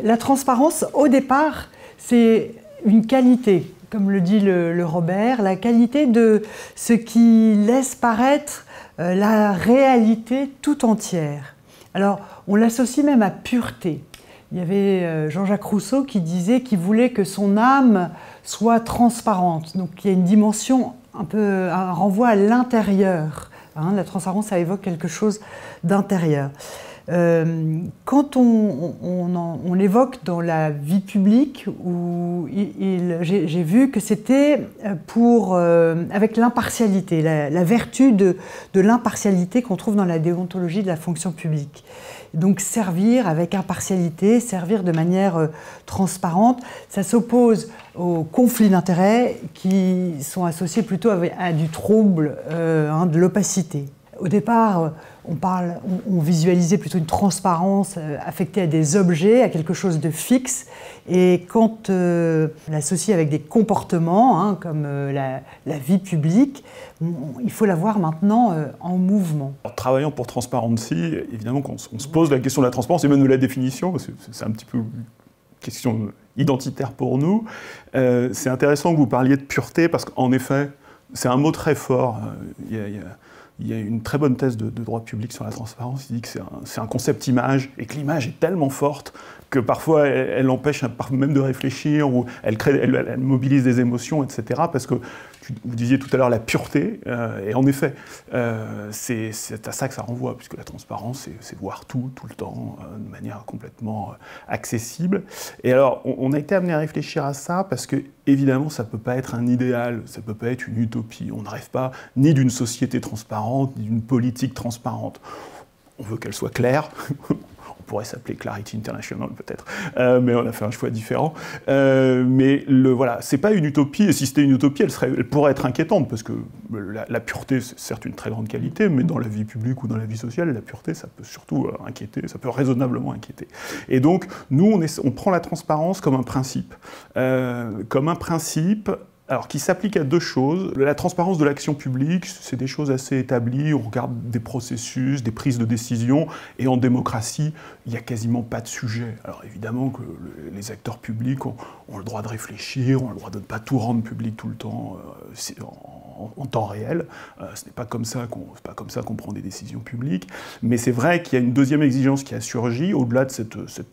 La transparence, au départ, c'est une qualité, comme le dit le Robert, la qualité de ce qui laisse paraître la réalité tout entière. Alors, on l'associe même à pureté. Il y avait Jean-Jacques Rousseau qui disait qu'il voulait que son âme soit transparente. Donc, il y a une dimension un renvoi à l'intérieur. La transparence, ça évoque quelque chose d'intérieur. Quand on l'évoque dans la vie publique, j'ai vu que c'était avec l'impartialité, la vertu de l'impartialité qu'on trouve dans la déontologie de la fonction publique. Donc servir avec impartialité, servir de manière transparente, ça s'oppose aux conflits d'intérêts qui sont associés plutôt à du trouble, de l'opacité. Au départ, on visualisait plutôt une transparence affectée à des objets, à quelque chose de fixe. Et quand on l'associe avec des comportements, comme la vie publique, il faut la voir maintenant en mouvement. En travaillant pour Transparency, évidemment qu'on se pose la question de la transparence et même de la définition, parce que c'est un petit peu une question identitaire pour nous. C'est intéressant que vous parliez de pureté, parce qu'en effet, c'est un mot très fort. Il y a une très bonne thèse de droit public sur la transparence. Il dit que c'est un concept image et que l'image est tellement forte que parfois elle empêche même de réfléchir ou elle mobilise des émotions, etc. Parce que vous disiez tout à l'heure la pureté, et en effet, c'est à ça que ça renvoie, puisque la transparence, c'est voir tout le temps, de manière complètement accessible. Et alors, on a été amené à réfléchir à ça parce que, évidemment, ça ne peut pas être un idéal, ça ne peut pas être une utopie. On n'arrive pas ni d'une société transparente, ni d'une politique transparente. On veut qu'elle soit claire. On pourrait s'appeler Clarity International peut-être, mais on a fait un choix différent. Mais voilà, c'est pas une utopie, et si c'était une utopie, elle pourrait être inquiétante, parce que la pureté, c'est certes une très grande qualité, mais dans la vie publique ou dans la vie sociale, la pureté, ça peut surtout inquiéter, ça peut raisonnablement inquiéter. Et donc, nous, on prend la transparence comme un principe. Alors, qui s'applique à deux choses. La transparence de l'action publique, c'est des choses assez établies. On regarde des processus, des prises de décision. Et en démocratie, il n'y a quasiment pas de sujet. Alors évidemment que les acteurs publics ont le droit de réfléchir, ont le droit de ne pas tout rendre public tout le temps en temps réel. Ce n'est pas comme ça qu'on prend des décisions publiques. Mais c'est vrai qu'il y a une deuxième exigence qui a surgi, au-delà de cette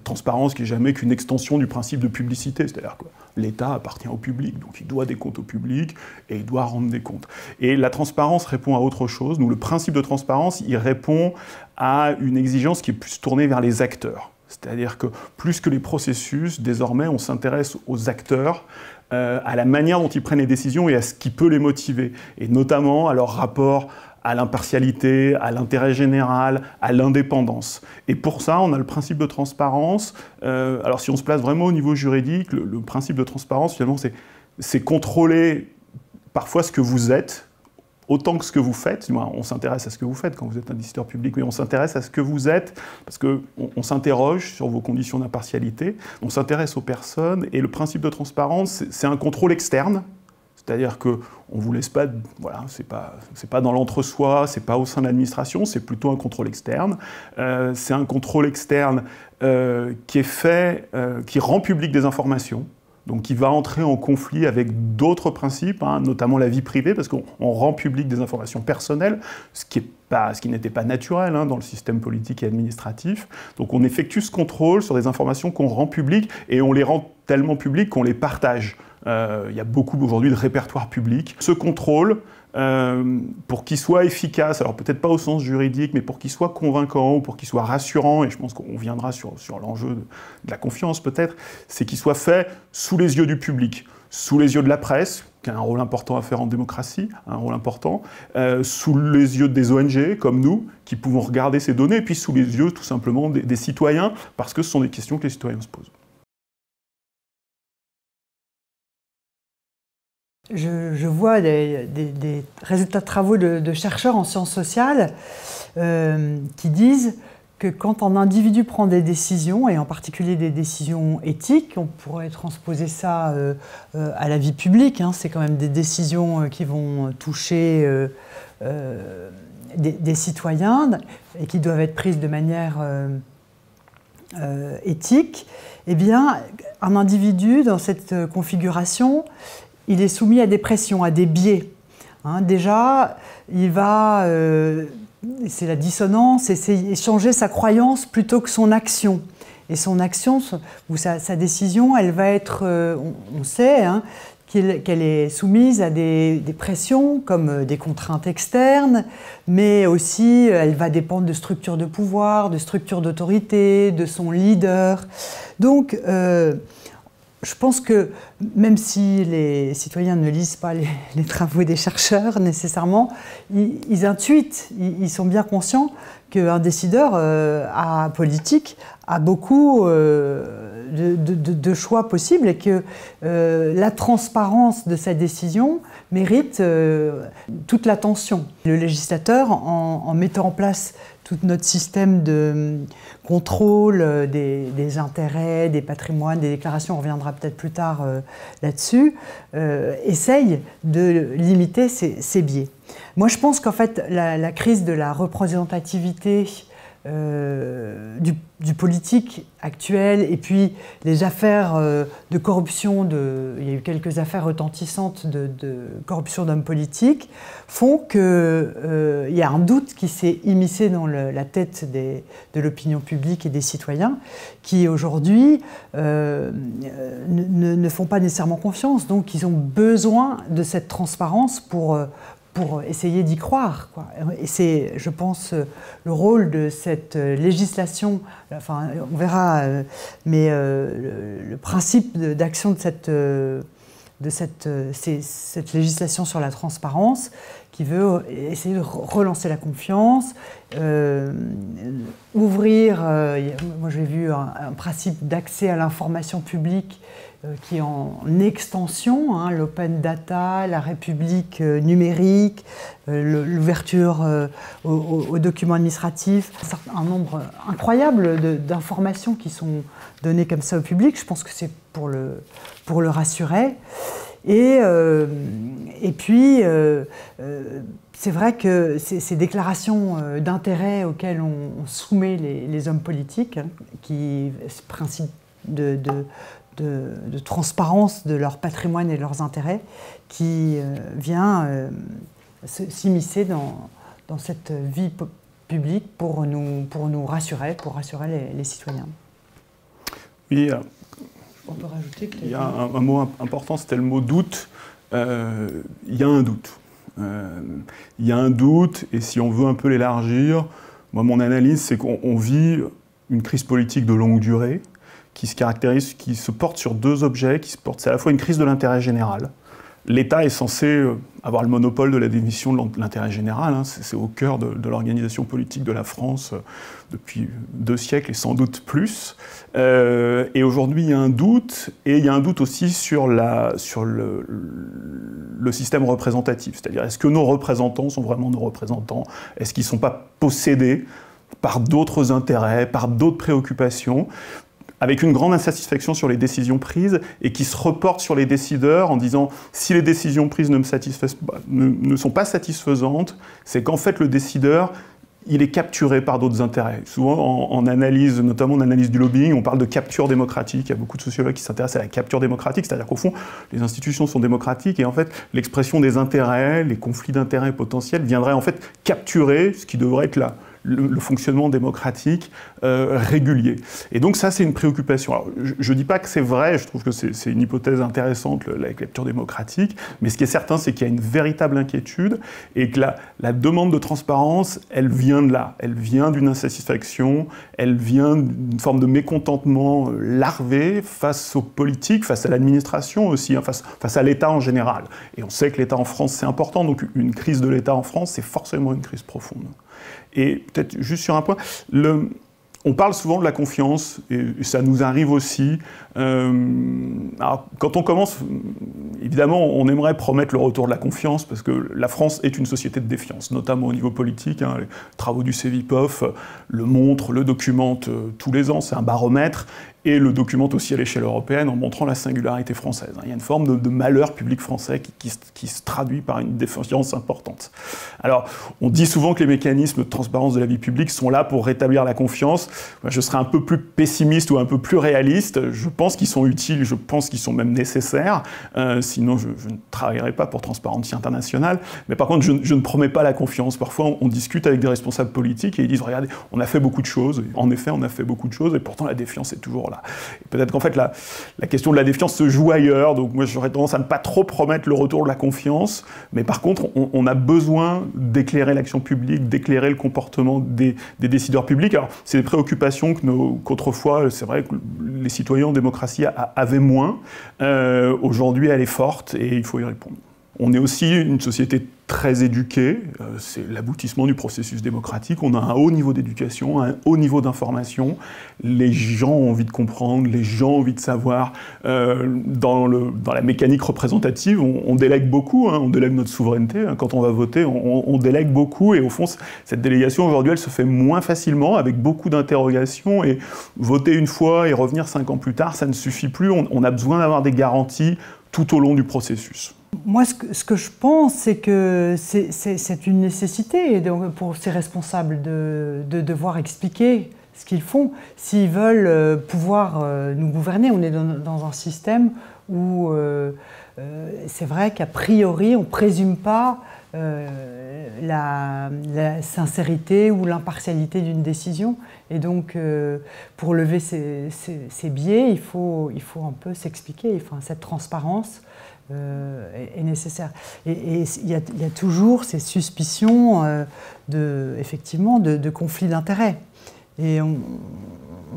transparence qui n'est jamais qu'une extension du principe de publicité. C'est-à-dire que l'État appartient au public, donc il doit des comptes au public et il doit rendre des comptes. Et la transparence répond à autre chose. Nous, le principe de transparence, il répond à une exigence qui est plus tournée vers les acteurs. C'est-à-dire que plus que les processus, désormais, on s'intéresse aux acteurs, à la manière dont ils prennent les décisions et à ce qui peut les motiver, et notamment à leur rapport à l'impartialité, à l'intérêt général, à l'indépendance. Et pour ça, on a le principe de transparence. Alors si on se place vraiment au niveau juridique, le principe de transparence, finalement, c'est contrôler parfois ce que vous êtes, autant que ce que vous faites. On s'intéresse à ce que vous faites quand vous êtes un décideur public, mais on s'intéresse à ce que vous êtes, parce qu'on s'interroge sur vos conditions d'impartialité, on s'intéresse aux personnes, et le principe de transparence, c'est un contrôle externe. C'est-à-dire qu'on ne vous laisse pas, voilà, c'est pas dans l'entre-soi, c'est pas au sein de l'administration, c'est plutôt un contrôle externe. C'est un contrôle externe qui est fait, qui rend public des informations, donc qui va entrer en conflit avec d'autres principes, notamment la vie privée, parce qu'on rend public des informations personnelles, ce qui n'était pas naturel dans le système politique et administratif. Donc on effectue ce contrôle sur des informations qu'on rend publiques, et on les rend tellement publiques qu'on les partage. Il y a beaucoup aujourd'hui de répertoires publics. Ce contrôle, pour qu'il soit efficace, alors peut-être pas au sens juridique, mais pour qu'il soit convaincant ou pour qu'il soit rassurant, et je pense qu'on viendra sur l'enjeu de la confiance peut-être, c'est qu'il soit fait sous les yeux du public, sous les yeux de la presse, qui a un rôle important à faire en démocratie, un rôle important, sous les yeux des ONG comme nous, qui pouvons regarder ces données, et puis sous les yeux tout simplement des citoyens, parce que ce sont des questions que les citoyens se posent. Je vois des résultats de travaux de chercheurs en sciences sociales qui disent que quand un individu prend des décisions, et en particulier des décisions éthiques, on pourrait transposer ça à la vie publique, c'est quand même des décisions qui vont toucher des citoyens et qui doivent être prises de manière éthique, eh bien, un individu dans cette configuration, il est soumis à des pressions, à des biais. Déjà, il va, c'est la dissonance, essayer changer sa croyance plutôt que son action. Et son action, ou sa décision, elle va être, on sait, qu'elle est soumise à des pressions comme des contraintes externes, mais aussi elle va dépendre de structures de pouvoir, de structures d'autorité, de son leader. Donc, je pense que même si les citoyens ne lisent pas les travaux des chercheurs nécessairement, ils intuitent, ils sont bien conscients qu'un décideur politique a beaucoup de choix possibles et que la transparence de sa décision mérite toute l'attention. Le législateur, en mettant en place tout notre système de contrôle des intérêts, des patrimoines, des déclarations, on reviendra peut-être plus tard là-dessus, essaye de limiter ces biais. Moi, je pense qu'en fait, la crise de la représentativité du politique actuel et puis les affaires de corruption, il y a eu quelques affaires retentissantes de corruption d'hommes politiques, font qu'il y a un doute qui s'est immiscé dans la tête de l'opinion publique et des citoyens qui aujourd'hui ne font pas nécessairement confiance, donc ils ont besoin de cette transparence pour essayer d'y croire, quoi. Et c'est, je pense, le rôle de cette législation, enfin, on verra, mais le principe d'action de cette législation sur la transparence qui veut essayer de relancer la confiance, ouvrir, moi j'ai vu un principe d'accès à l'information publique qui est en extension, l'open data, la République numérique, l'ouverture aux documents administratifs, un nombre incroyable d'informations qui sont données comme ça au public. Je pense que c'est pour le rassurer. Et puis, c'est vrai que ces déclarations d'intérêt auxquelles on soumet les hommes politiques, ce principe de transparence de leur patrimoine et de leurs intérêts, qui vient s'immiscer dans cette vie publique pour nous rassurer, pour rassurer les citoyens. Oui, on peut rajouter que il y a un mot important, c'était le mot doute. Il y a un doute. Il y a un doute, et si on veut un peu l'élargir, moi mon analyse c'est qu'on vit une crise politique de longue durée qui se caractérise, qui se porte sur deux objets, c'est à la fois une crise de l'intérêt général. L'État est censé avoir le monopole de la définition de l'intérêt général, c'est au cœur de l'organisation politique de la France depuis 2 siècles et sans doute plus. Et aujourd'hui, il y a un doute, et il y a un doute aussi sur le système représentatif. C'est-à-dire, est-ce que nos représentants sont vraiment nos représentants? Est-ce qu'ils ne sont pas possédés par d'autres intérêts, par d'autres préoccupations, avec une grande insatisfaction sur les décisions prises et qui se reportent sur les décideurs en disant si les décisions prises ne sont pas satisfaisantes, c'est qu'en fait le décideur il est capturé par d'autres intérêts. Souvent en analyse, notamment en analyse du lobbying, on parle de capture démocratique. Il y a beaucoup de sociologues qui s'intéressent à la capture démocratique, c'est-à-dire qu'au fond, les institutions sont démocratiques et en fait, l'expression des intérêts, les conflits d'intérêts potentiels viendraient en fait capturer ce qui devrait être le fonctionnement démocratique régulier. Et donc ça, c'est une préoccupation. Alors, je ne dis pas que c'est vrai, je trouve que c'est une hypothèse intéressante, la capture démocratique, mais ce qui est certain, c'est qu'il y a une véritable inquiétude et que la demande de transparence, elle vient de là. Elle vient d'une insatisfaction, elle vient d'une forme de mécontentement larvé face aux politiques, face à l'administration aussi, face à l'État en général. Et on sait que l'État en France, c'est important, donc une crise de l'État en France, c'est forcément une crise profonde. Et peut-être juste sur un point, on parle souvent de la confiance, et ça nous arrive aussi. Alors, quand on commence, évidemment, on aimerait promettre le retour de la confiance, parce que la France est une société de défiance, notamment au niveau politique. Les travaux du CEVIPOF le montrent, le documentent tous les ans, c'est un baromètre. et le documente aussi à l'échelle européenne en montrant la singularité française. Il y a une forme de malheur public français qui se traduit par une défiance importante. Alors, on dit souvent que les mécanismes de transparence de la vie publique sont là pour rétablir la confiance. Je serais un peu plus pessimiste ou un peu plus réaliste. Je pense qu'ils sont utiles, je pense qu'ils sont même nécessaires. Sinon, je ne travaillerai pas pour Transparency International. Mais par contre, je ne promets pas la confiance. Parfois, on discute avec des responsables politiques et ils disent « Regardez, on a fait beaucoup de choses. » En effet, on a fait beaucoup de choses et pourtant la défiance est toujours là. Peut-être qu'en fait, la question de la défiance se joue ailleurs. Donc moi, j'aurais tendance à ne pas trop promettre le retour de la confiance. Mais par contre, on a besoin d'éclairer l'action publique, d'éclairer le comportement des décideurs publics. Alors, c'est des préoccupations qu'autrefois, c'est vrai que les citoyens en démocratie avaient moins. Aujourd'hui, elle est forte et il faut y répondre. On est aussi une société très éduquée, c'est l'aboutissement du processus démocratique. On a un haut niveau d'éducation, un haut niveau d'information. Les gens ont envie de comprendre, les gens ont envie de savoir. Dans la mécanique représentative, on délègue beaucoup, on délègue notre souveraineté. Quand on va voter, on délègue beaucoup. Et au fond, cette délégation, aujourd'hui, elle se fait moins facilement, avec beaucoup d'interrogations. Et voter une fois et revenir 5 ans plus tard, ça ne suffit plus. On a besoin d'avoir des garanties tout au long du processus. Moi, ce que je pense, c'est que c'est une nécessité pour ces responsables de devoir expliquer ce qu'ils font. S'ils veulent pouvoir nous gouverner, on est dans un système où c'est vrai qu'a priori, on ne présume pas la sincérité ou l'impartialité d'une décision. Et donc, pour lever ces biais, il faut un peu s'expliquer. Enfin, cette transparence est nécessaire. Et il y a toujours ces suspicions effectivement, de conflits d'intérêts. Et on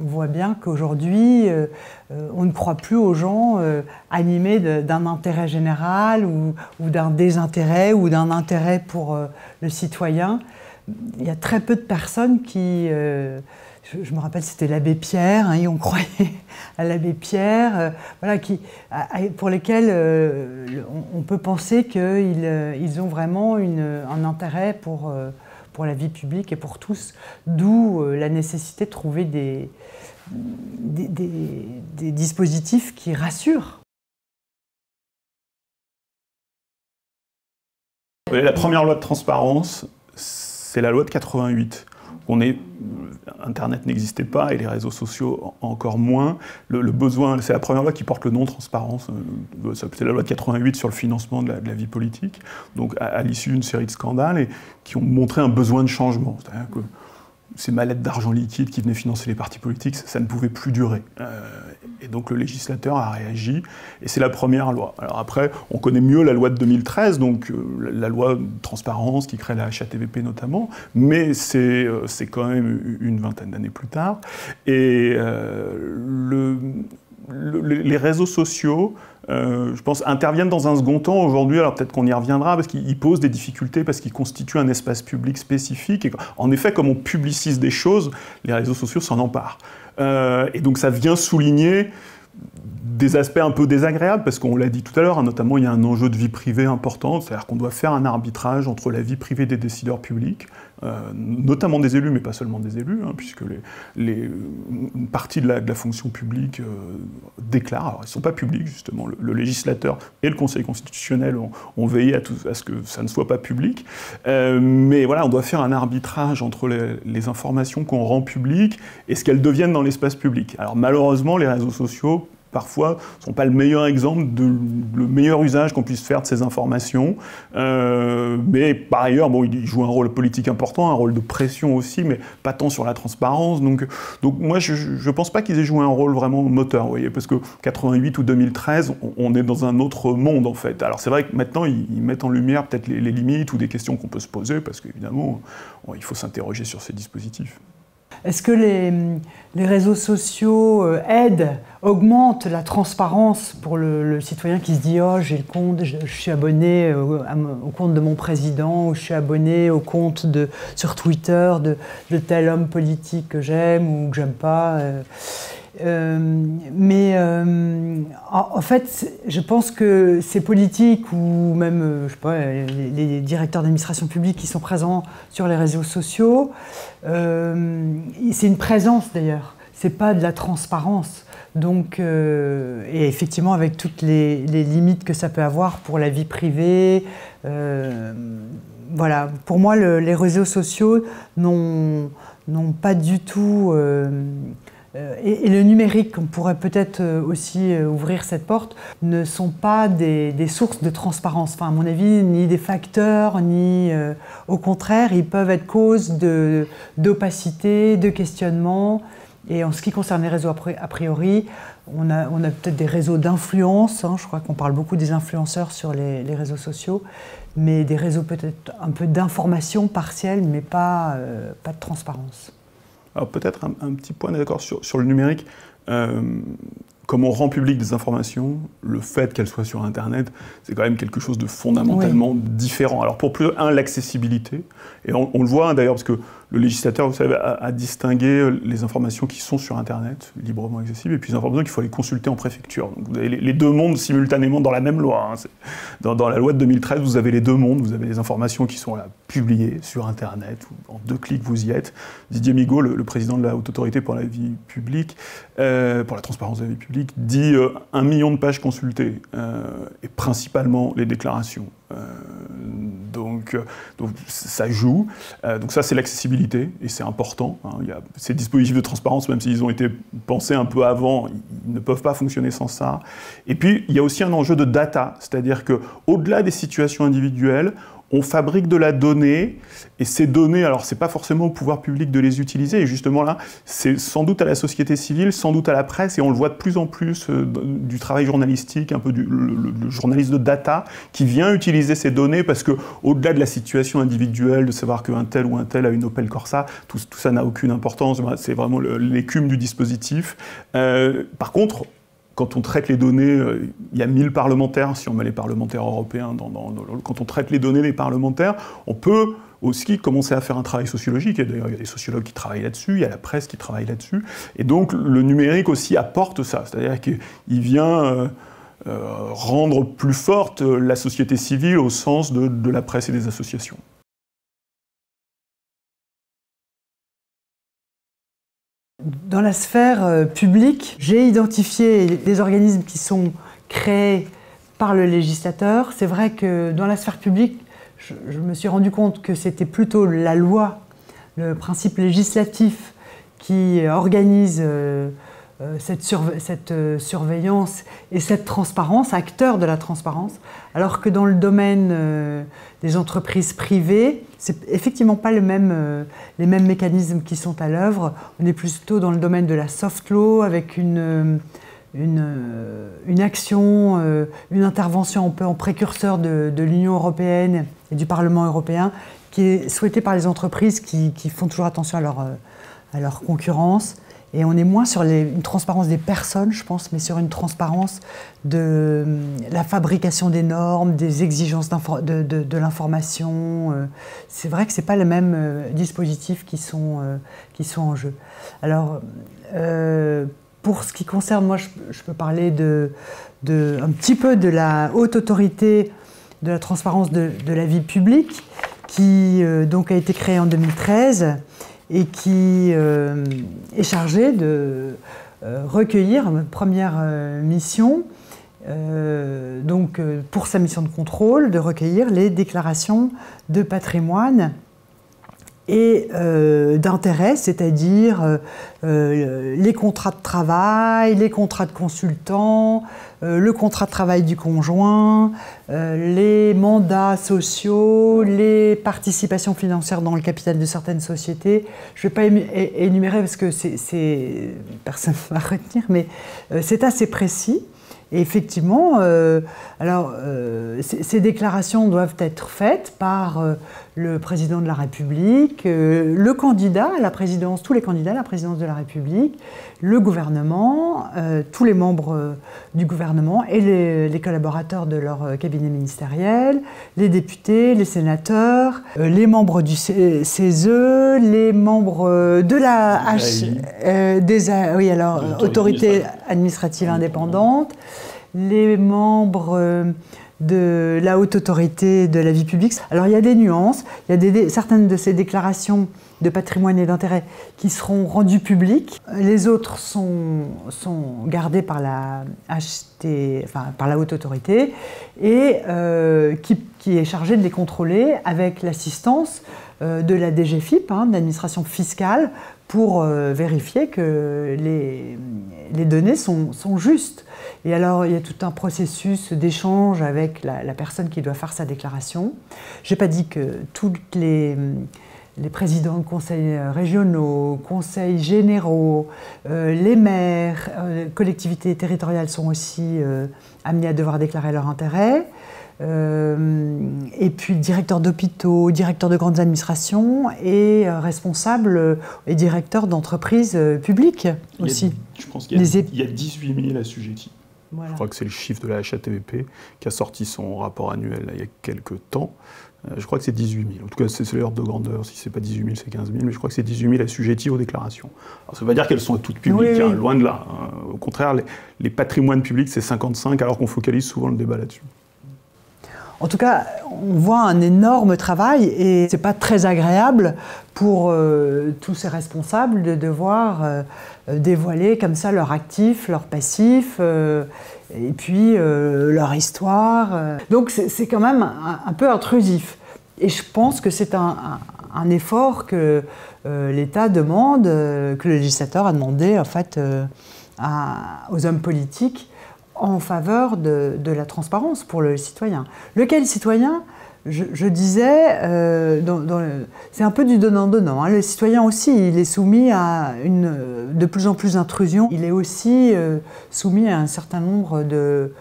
voit bien qu'aujourd'hui, on ne croit plus aux gens animés d'un intérêt général ou d'un désintérêt ou d'un intérêt pour le citoyen. Il y a très peu de personnes qui... je me rappelle, c'était l'abbé Pierre, et on croyait à l'abbé Pierre, voilà, pour lesquels on peut penser qu'ils ont vraiment un intérêt pour la vie publique et pour tous, d'où la nécessité de trouver des dispositifs qui rassurent. La première loi de transparence, c'est la loi de 88. Internet n'existait pas et les réseaux sociaux encore moins. Le besoin, c'est la première loi qui porte le nom transparence. C'est la loi de 88 sur le financement de la vie politique. Donc à l'issue d'une série de scandales et qui ont montré un besoin de changement. C'est-à-dire que ces mallettes d'argent liquide qui venaient financer les partis politiques, ça ne pouvait plus durer. Et donc le législateur a réagi, et c'est la première loi. Alors après, on connaît mieux la loi de 2013, donc la loi de transparence qui crée la HATVP notamment, mais c'est quand même une vingtaine d'années plus tard. Et les réseaux sociaux, je pense, interviennent dans un second temps aujourd'hui, alors peut-être qu'on y reviendra, parce qu'ils posent des difficultés, parce qu'ils constituent un espace public spécifique. Et en effet, comme on publicise des choses, les réseaux sociaux s'en emparent. Et donc ça vient souligner des aspects un peu désagréables, parce qu'on l'a dit tout à l'heure, notamment il y a un enjeu de vie privée important, c'est-à-dire qu'on doit faire un arbitrage entre la vie privée des décideurs publics, notamment des élus, mais pas seulement des élus, puisque une partie de la fonction publique déclare, alors ils ne sont pas publics justement, le législateur et le Conseil constitutionnel ont veillé à ce que ça ne soit pas public, mais voilà, on doit faire un arbitrage entre les informations qu'on rend publiques et ce qu'elles deviennent dans l'espace public. Alors malheureusement, les réseaux sociaux, parfois, ne sont pas le meilleur exemple le meilleur usage qu'on puisse faire de ces informations. Mais par ailleurs, bon, ils jouent un rôle politique important, un rôle de pression aussi, mais pas tant sur la transparence. Donc moi, je ne pense pas qu'ils aient joué un rôle vraiment moteur, vous voyez, parce que 88 ou 2013, on est dans un autre monde, en fait. Alors c'est vrai que maintenant, ils mettent en lumière peut-être les limites ou des questions qu'on peut se poser, parce qu'évidemment, il faut s'interroger sur ces dispositifs. Est-ce que les réseaux sociaux augmentent la transparence pour le citoyen qui se dit « Oh, j'ai le compte, je suis abonné au compte de mon président » ou « Je suis abonné au compte sur Twitter de tel homme politique que j'aime ou que j'aime pas ». En fait, je pense que ces politiques ou même, je sais pas, les directeurs d'administration publique qui sont présents sur les réseaux sociaux, c'est une présence d'ailleurs, c'est pas de la transparence. Donc, et effectivement, avec toutes les limites que ça peut avoir pour la vie privée. Voilà, pour moi, les réseaux sociaux n'ont pas du tout... et le numérique, on pourrait peut-être aussi ouvrir cette porte, ne sont pas des sources de transparence. Enfin, à mon avis, ni des facteurs, ni... au contraire, ils peuvent être cause d'opacité, de questionnement. Et en ce qui concerne les réseaux, a priori, on a peut-être des réseaux d'influence. Hein, je crois qu'on parle beaucoup des influenceurs sur les réseaux sociaux, mais des réseaux peut-être un peu d'information partielle, mais pas de transparence. Alors peut-être un petit point d'accord sur le numérique. Comme on rend public des informations, le fait qu'elles soient sur Internet, c'est quand même quelque chose de fondamentalement différent. Alors pour l'accessibilité, et on le voit d'ailleurs parce que le législateur, vous savez, a distingué les informations qui sont sur Internet, librement accessibles, et puis les informations qu'il faut aller consulter en préfecture. Donc vous avez les deux mondes simultanément dans la même loi. Hein. Dans la loi de 2013, vous avez les deux mondes. Vous avez les informations qui sont là, publiées sur Internet, où en 2 clics vous y êtes. Didier Migaud, le président de la Haute Autorité pour la vie publique, pour la transparence de la vie publique, dit 1 million de pages consultées, et principalement les déclarations. Donc ça joue. Donc ça, c'est l'accessibilité, et c'est important. Hein. Ces dispositifs de transparence, même s'ils ont été pensés un peu avant, ils ne peuvent pas fonctionner sans ça. Et puis, il y a aussi un enjeu de data, c'est-à-dire qu'au-delà des situations individuelles, on fabrique de la donnée, et ces données, alors c'est pas forcément au pouvoir public de les utiliser, et justement là, c'est sans doute à la société civile, sans doute à la presse, et on le voit de plus en plus du travail journalistique, un peu le journaliste de data, qui vient utiliser ces données, parce que au-delà de la situation individuelle, de savoir qu'un tel ou un tel a une Opel Corsa, tout ça n'a aucune importance, c'est vraiment l'écume du dispositif. Par contre, quand on traite les données, il y a 1000 parlementaires, si on met les parlementaires européens, quand on traite les données des parlementaires, on peut aussi commencer à faire un travail sociologique, et d'ailleurs il y a des sociologues qui travaillent là-dessus, il y a la presse qui travaille là-dessus, et donc le numérique aussi apporte ça, c'est-à-dire qu'il vient rendre plus forte la société civile au sens de la presse et des associations. Dans la sphère publique, j'ai identifié des organismes qui sont créés par le législateur. C'est vrai que dans la sphère publique, je me suis rendu compte que c'était plutôt la loi, le principe législatif qui organise cette surveillance et cette transparence, acteur de la transparence, alors que dans le domaine des entreprises privées, c'est effectivement pas les mêmes mécanismes qui sont à l'œuvre. On est plutôt dans le domaine de la soft law, avec une action, une intervention un peu en précurseur de l'Union européenne et du Parlement européen, qui est souhaitée par les entreprises qui font toujours attention à leur concurrence. Et on est moins sur une transparence des personnes, je pense, mais sur une transparence de la fabrication des normes, des exigences de l'information. C'est vrai que ce n'est pas les mêmes dispositifs qui sont en jeu. Alors, pour ce qui concerne, moi, je peux parler un petit peu de la Haute Autorité de la transparence de la vie publique, qui donc a été créée en 2013, et qui est chargé de recueillir, première mission, donc pour sa mission de contrôle, de recueillir les déclarations de patrimoine et d'intérêt, c'est-à-dire les contrats de travail, les contrats de consultant, le contrat de travail du conjoint, les mandats sociaux, les participations financières dans le capital de certaines sociétés. Je ne vais pas énumérer parce que personne ne va retenir, mais c'est assez précis. Et effectivement, ces déclarations doivent être faites par le président de la République, le candidat à la présidence, tous les candidats à la présidence de la République, le gouvernement, tous les membres du gouvernement et les collaborateurs de leur cabinet ministériel, les députés, les sénateurs, les membres du CESE, les membres de la Autorité administrative indépendante, les membres de la Haute Autorité de la vie publique. Alors il y a des nuances, il y a certaines de ces déclarations de patrimoine et d'intérêt qui seront rendus publics. Les autres sont gardés par la par la haute autorité et qui est chargée de les contrôler avec l'assistance de la DGFiP, de l'administration fiscale, pour vérifier que les données sont justes. Et alors, il y a tout un processus d'échange avec la personne qui doit faire sa déclaration. Je n'ai pas dit que tous les présidents de conseils régionaux, conseils généraux, les maires, collectivités territoriales sont aussi amenés à devoir déclarer leur intérêt. Et puis directeur d'hôpitaux, directeur de grandes administrations et responsable et directeur d'entreprises publiques aussi. Je pense qu'il y a 18 000 assujettis. Voilà. Je crois que c'est le chiffre de la HATVP qui a sorti son rapport annuel là, il y a quelques temps. Je crois que c'est 18 000. En tout cas, c'est l'ordre de grandeur. Si ce n'est pas 18 000, c'est 15 000. Mais je crois que c'est 18 000 assujettis aux déclarations. Alors, ça ne veut pas dire qu'elles sont toutes publiques, oui, oui. Loin de là. Au contraire, les patrimoines publics, c'est 55, alors qu'on focalise souvent le débat là-dessus. En tout cas, on voit un énorme travail et c'est pas très agréable pour tous ces responsables de devoir dévoiler comme ça leurs actifs, leurs passifs et puis leur histoire. Donc c'est quand même un peu intrusif. Et je pense que c'est un effort que l'État demande, que le législateur a demandé en fait aux hommes politiques en faveur de la transparence pour le citoyen. Lequel citoyen, je disais, c'est un peu du donnant-donnant. Le citoyen aussi, il est soumis à de plus en plus d'intrusions. Il est aussi soumis à un certain nombre de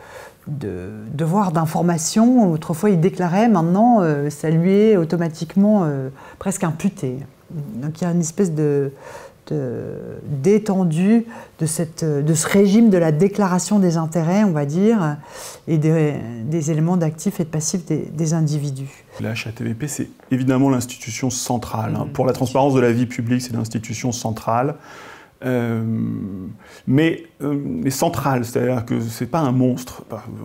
devoirs d'information. Autrefois, il déclarait, maintenant, ça lui est automatiquement presque imputé. Donc il y a une espèce d'étendue de ce régime de la déclaration des intérêts, on va dire, et des éléments d'actifs et de passifs des individus. La HATVP, c'est évidemment l'institution centrale. Pour la transparence de la vie publique, c'est l'institution centrale. Mais centrale, c'est-à-dire que c'est pas un monstre.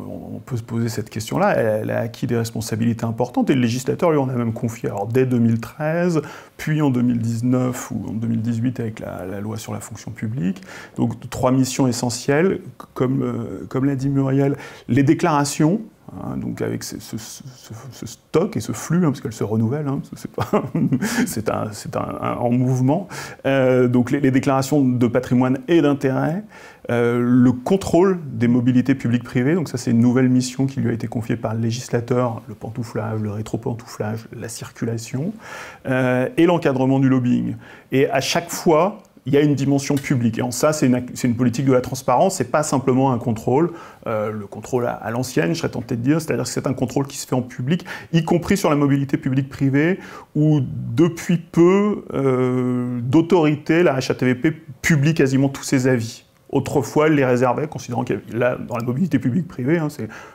On peut se poser cette question-là. Elle a acquis des responsabilités importantes et le législateur lui en a même confié. Alors dès 2013, puis en 2019 ou en 2018 avec la loi sur la fonction publique. Donc 3 missions essentielles, comme l'a dit Muriel, les déclarations. Donc avec ce stock et ce flux, parce qu'elle se renouvelle, c'est en mouvement. Donc les déclarations de patrimoine et d'intérêt, le contrôle des mobilités publiques-privées, donc ça c'est une nouvelle mission qui lui a été confiée par le législateur, le pantouflage, le rétropantouflage, la circulation, et l'encadrement du lobbying. Et à chaque fois, il y a une dimension publique. Et en ça, c'est une politique de la transparence, c'est pas simplement un contrôle, le contrôle à l'ancienne, je serais tenté de dire, c'est-à-dire que c'est un contrôle qui se fait en public, y compris sur la mobilité publique-privée, où depuis peu, d'autorités, la HATVP publie quasiment tous ses avis. Autrefois, elle les réservait, considérant que là, dans la mobilité publique-privée,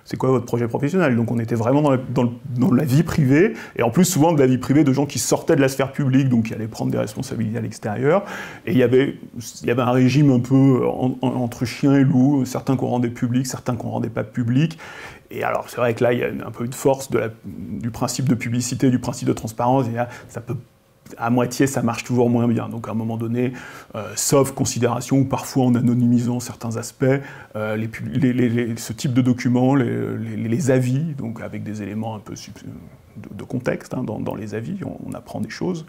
c'est quoi votre projet professionnel? Donc on était vraiment dans la vie privée, et en plus souvent de la vie privée de gens qui sortaient de la sphère publique, donc qui allaient prendre des responsabilités à l'extérieur. Et il y avait un régime un peu entre chien et loup, certains qu'on rendait publics, certains qu'on rendait pas publics. Et alors c'est vrai que là, il y a un peu une force du principe de publicité, du principe de transparence, et là, ça peut à moitié, ça marche toujours moins bien. Donc à un moment donné, sauf considération, ou parfois en anonymisant certains aspects, ce type de documents, les avis, donc avec des éléments un peu de contexte, dans les avis, on apprend des choses,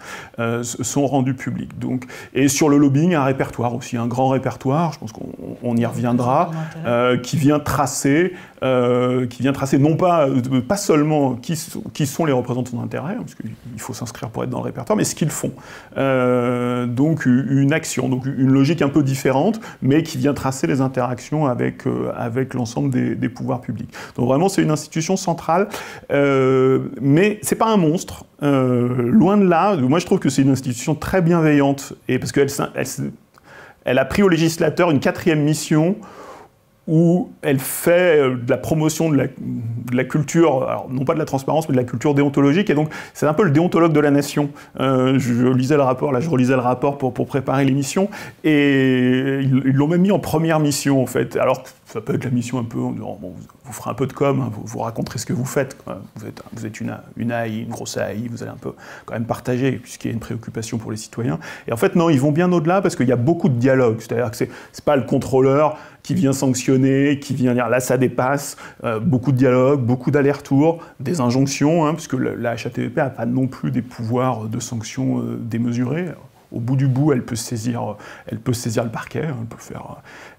sont rendus publics. Donc, et sur le lobbying, un répertoire aussi, un grand répertoire, je pense qu'on y reviendra, qui vient tracer non pas seulement qui sont les représentants d'intérêt, parce qu'il faut s'inscrire pour être dans le répertoire, mais ce qu'ils font. Donc une action, donc une logique un peu différente, mais qui vient tracer les interactions avec l'ensemble des pouvoirs publics. Donc vraiment, c'est une institution centrale, mais c'est pas un monstre, loin de là. Moi, je trouve que c'est une institution très bienveillante, et parce qu'elle a pris au législateur une 4e mission, où elle fait de la promotion de la culture, alors non pas de la transparence, mais de la culture déontologique, et donc c'est un peu le déontologue de la nation. Je lisais le rapport, là je relisais le rapport pour préparer l'émission, et ils l'ont même mis en première mission en fait, alors ça peut être la mission un peu en disant, bon, vous ferez un peu de com, hein, vous raconterez ce que vous faites, quoi. Vous êtes une AI, une grosse AI, vous allez un peu quand même partager, puisqu'il y a une préoccupation pour les citoyens. Et en fait non, ils vont bien au-delà, parce qu'il y a beaucoup de dialogue, c'est-à-dire que c'est pas le contrôleur qui vient sanctionner, qui vient dire là ça dépasse, beaucoup de dialogue, beaucoup d'allers-retours, des injonctions, hein, puisque la HATVP n'a pas non plus des pouvoirs de sanction démesurés. Au bout du bout, elle peut saisir le parquet, hein,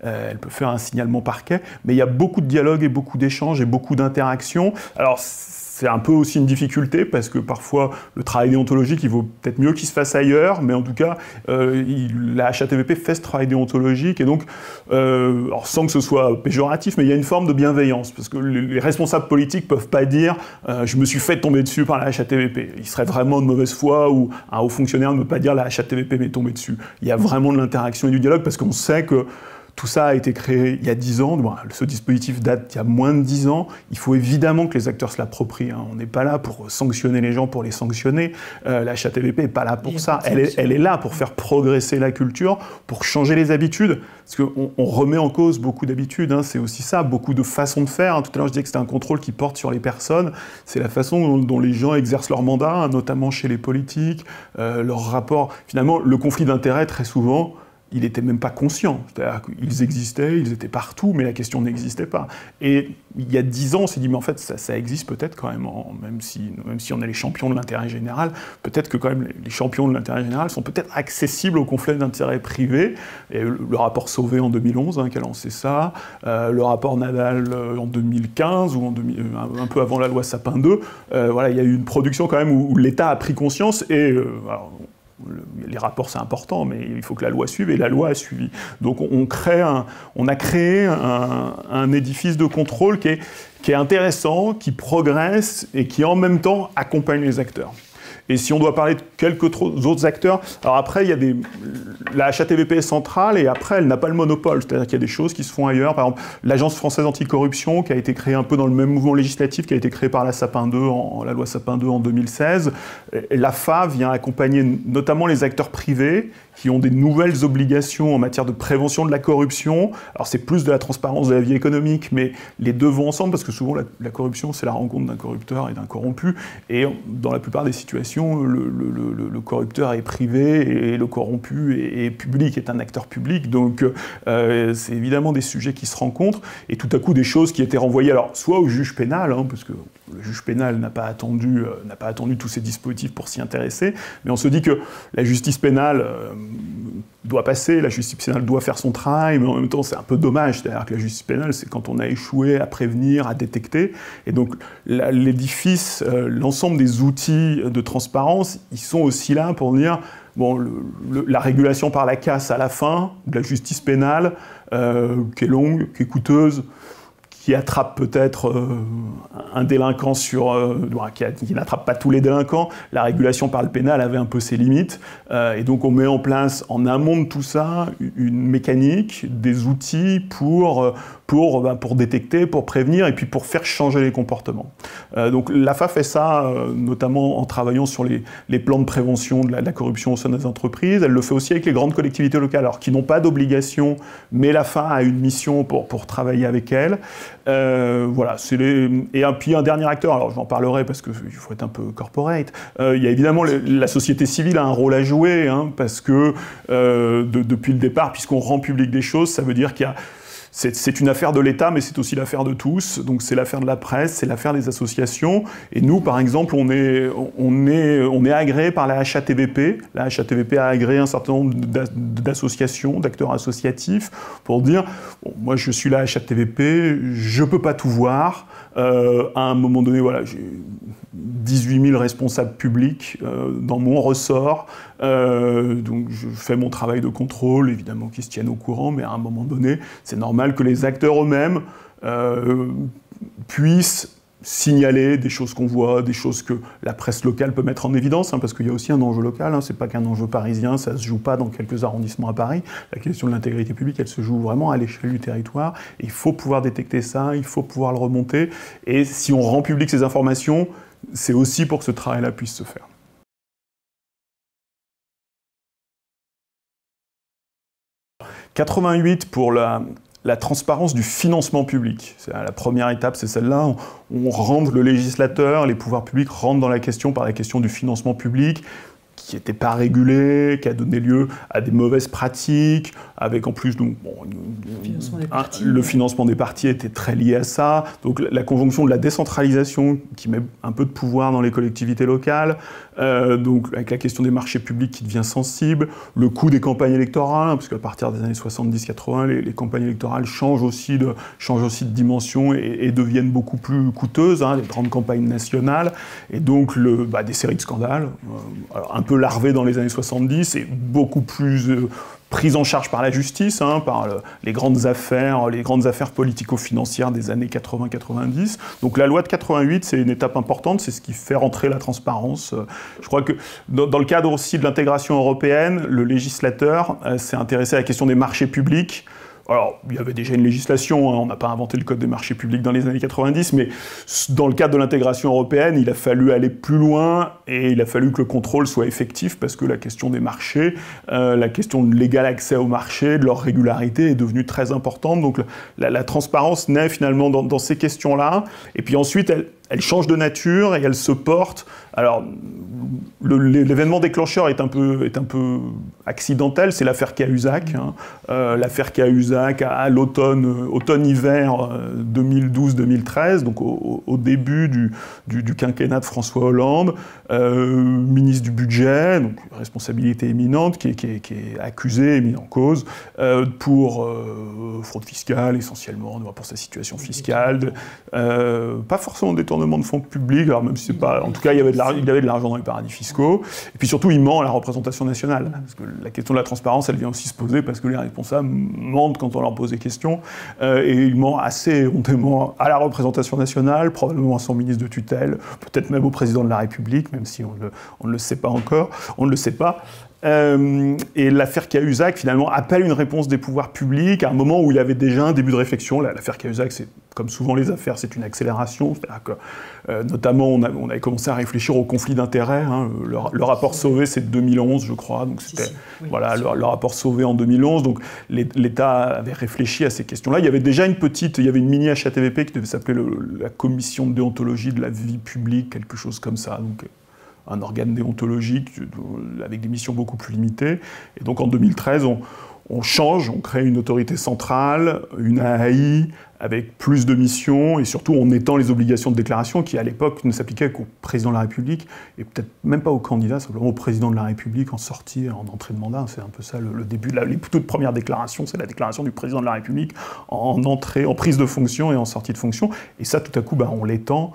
elle peut faire un signalement parquet, mais il y a beaucoup de dialogue et beaucoup d'échanges et beaucoup d'interactions. Alors c'est un peu aussi une difficulté parce que parfois le travail déontologique il vaut peut-être mieux qu'il se fasse ailleurs, mais en tout cas la HATVP fait ce travail déontologique et donc alors sans que ce soit péjoratif, mais il y a une forme de bienveillance parce que les responsables politiques peuvent pas dire je me suis fait tomber dessus par la HATVP. Il serait vraiment de mauvaise foi ou un haut fonctionnaire ne peut pas dire la HATVP m'est tombé dessus. Il y a vraiment de l'interaction et du dialogue parce qu'on sait que tout ça a été créé il y a 10 ans, bon, ce dispositif date d'il y a moins de 10 ans, il faut évidemment que les acteurs se l'approprient, hein. On n'est pas là pour sanctionner les gens pour les sanctionner, la HATVP n'est pas là pour ça, elle est là pour faire progresser la culture, pour changer les habitudes, parce qu'on remet en cause beaucoup d'habitudes, hein. C'est aussi ça, beaucoup de façons de faire, hein. Tout à l'heure je disais que c'était un contrôle qui porte sur les personnes, c'est la façon dont les gens exercent leur mandat, hein, notamment chez les politiques, leur rapport, finalement le conflit d'intérêts très souvent, il n'était même pas conscient. C'est-à-dire qu'ils existaient, ils étaient partout, mais la question n'existait pas. Et il y a 10 ans, on s'est dit, mais en fait, ça existe peut-être quand même, même si on est les champions de l'intérêt général, peut-être que quand même les champions de l'intérêt général sont peut-être accessibles aux conflits d'intérêts privés. Et le rapport Sauvé en 2011, hein, qui a lancé ça, le rapport Nadal en 2015, ou un peu avant la loi Sapin 2, voilà, il y a eu une production quand même où l'État a pris conscience et... alors, les rapports c'est important, mais il faut que la loi suive, et la loi a suivi. Donc on a créé un édifice de contrôle qui est intéressant, qui progresse et qui en même temps accompagne les acteurs. Et si on doit parler de quelques autres acteurs, alors après, il y a la HATVP est centrale et après, elle n'a pas le monopole. C'est-à-dire qu'il y a des choses qui se font ailleurs. Par exemple, l'Agence française anticorruption, qui a été créée un peu dans le même mouvement législatif, qui a été créée par la loi Sapin 2 en 2016. L'AFA vient accompagner notamment les acteurs privés qui ont des nouvelles obligations en matière de prévention de la corruption. Alors c'est plus de la transparence de la vie économique, mais les deux vont ensemble, parce que souvent la corruption, c'est la rencontre d'un corrupteur et d'un corrompu. Et dans la plupart des situations, le corrupteur est privé et le corrompu est public, est un acteur public. Donc c'est évidemment des sujets qui se rencontrent, et tout à coup des choses qui étaient renvoyées, alors soit au juge pénal, hein, parce que le juge pénal n'a pas attendu tous ces dispositifs pour s'y intéresser, mais on se dit que la justice pénale doit passer, la justice pénale doit faire son travail, mais en même temps c'est un peu dommage, c'est-à-dire que la justice pénale c'est quand on a échoué à prévenir, à détecter, et donc l'édifice, l'ensemble des outils de transparence, ils sont aussi là pour dire, bon, la régulation par la casse à la fin, de la justice pénale, qui est longue, qui est coûteuse, qui attrape peut-être un délinquant qui n'attrape pas tous les délinquants. La régulation par le pénal avait un peu ses limites. Et donc on met en place, en amont de tout ça, une mécanique, des outils pour détecter, pour prévenir et puis pour faire changer les comportements. Donc l'AFA fait ça notamment en travaillant sur les plans de prévention de la corruption au sein des entreprises. Elle le fait aussi avec les grandes collectivités locales, alors qui n'ont pas d'obligation, mais l'AFA a une mission pour travailler avec elles. Voilà, et puis un dernier acteur, alors j'en parlerai parce qu'il faut être un peu corporate, il y a évidemment la société civile a un rôle à jouer, hein, parce que depuis le départ, puisqu'on rend public des choses, ça veut dire qu'il y a... C'est une affaire de l'État, mais c'est aussi l'affaire de tous. Donc c'est l'affaire de la presse, c'est l'affaire des associations. Et nous, par exemple, on est agréé par la HATVP. La HATVP a agréé un certain nombre d'associations, d'acteurs associatifs, pour dire bon, moi je suis la HATVP, je peux pas tout voir. À un moment donné, voilà, j'ai 18 000 responsables publics dans mon ressort, donc je fais mon travail de contrôle, évidemment qu'ils se tiennent au courant, mais à un moment donné, c'est normal que les acteurs eux-mêmes puissent signaler des choses qu'on voit, des choses que la presse locale peut mettre en évidence, parce qu'il y a aussi un enjeu local, c'est pas qu'un enjeu parisien, ça se joue pas dans quelques arrondissements à Paris. La question de l'intégrité publique, elle se joue vraiment à l'échelle du territoire. Et il faut pouvoir détecter ça, il faut pouvoir le remonter. Et si on rend public ces informations, c'est aussi pour que ce travail-là puisse se faire. 88 pour la transparence du financement public. La première étape, c'est celle-là. On rentre le législateur, les pouvoirs publics rentrent dans la question par la question du financement public, qui n'était pas régulé, qui a donné lieu à des mauvaises pratiques, avec en plus donc, le financement des partis était très lié à ça. Donc la conjonction de la décentralisation qui met un peu de pouvoir dans les collectivités locales, donc avec la question des marchés publics qui devient sensible, le coût des campagnes électorales, parce qu'à partir des années 70-80, les campagnes électorales changent aussi de dimension et deviennent beaucoup plus coûteuses, les grandes campagnes nationales, et donc des séries de scandales, alors un peu larvées dans les années 70 et beaucoup plus prise en charge par la justice, par les grandes affaires politico-financières des années 80-90. Donc la loi de 88, c'est une étape importante, c'est ce qui fait rentrer la transparence. Je crois que dans le cadre aussi de l'intégration européenne, le législateur s'est intéressé à la question des marchés publics. Alors, il y avait déjà une législation, on n'a pas inventé le code des marchés publics dans les années 90, mais dans le cadre de l'intégration européenne, il a fallu aller plus loin et il a fallu que le contrôle soit effectif parce que la question des marchés, la question de l'égal accès aux marchés, de leur régularité est devenue très importante. Donc la transparence naît finalement dans ces questions-là. Et puis ensuite, elle change de nature et elle se porte. Alors, l'événement déclencheur est un peu accidentel, c'est l'affaire Cahuzac. L'affaire Cahuzac à automne-hiver 2012-2013, donc au début du quinquennat de François Hollande, ministre du budget, donc responsabilité éminente, qui est accusé et mis en cause pour fraude fiscale essentiellement, pour sa situation fiscale, pas forcément détournement de fonds publics, alors même si c'est pas, en tout cas il y avait de l'argent dans les paradis fiscaux, et puis surtout il ment à la représentation nationale, parce que la question de la transparence elle vient aussi se poser parce que les responsables mentent quand on leur pose des questions, et il ment assez hontément à la représentation nationale, probablement à son ministre de tutelle, peut-être même au président de la République, même si on ne le sait pas encore, on ne le sait pas. Et l'affaire Cahuzac, finalement, appelle une réponse des pouvoirs publics à un moment où il y avait déjà un début de réflexion. L'affaire Cahuzac, c'est, comme souvent les affaires, c'est une accélération. C'est-à-dire que, notamment, on avait commencé à réfléchir au conflit d'intérêts. Le rapport Sauvé, c'est de 2011, je crois. Donc c'était, voilà, le rapport Sauvé en 2011. Donc l'État avait réfléchi à ces questions-là. Il y avait déjà une mini HATVP qui devait s'appeler la Commission de déontologie de la vie publique, quelque chose comme ça. Donc, un organe déontologique avec des missions beaucoup plus limitées. Et donc en 2013, on change, on crée une autorité centrale, une AAI, avec plus de missions, et surtout on étend les obligations de déclaration qui, à l'époque, ne s'appliquaient qu'au président de la République, et peut-être même pas au candidat, simplement au président de la République en sortie, en entrée de mandat. C'est un peu ça le début. Les toutes premières déclarations, c'est la déclaration du président de la République en entrée, en prise de fonction et en sortie de fonction. Et ça, tout à coup, on l'étend,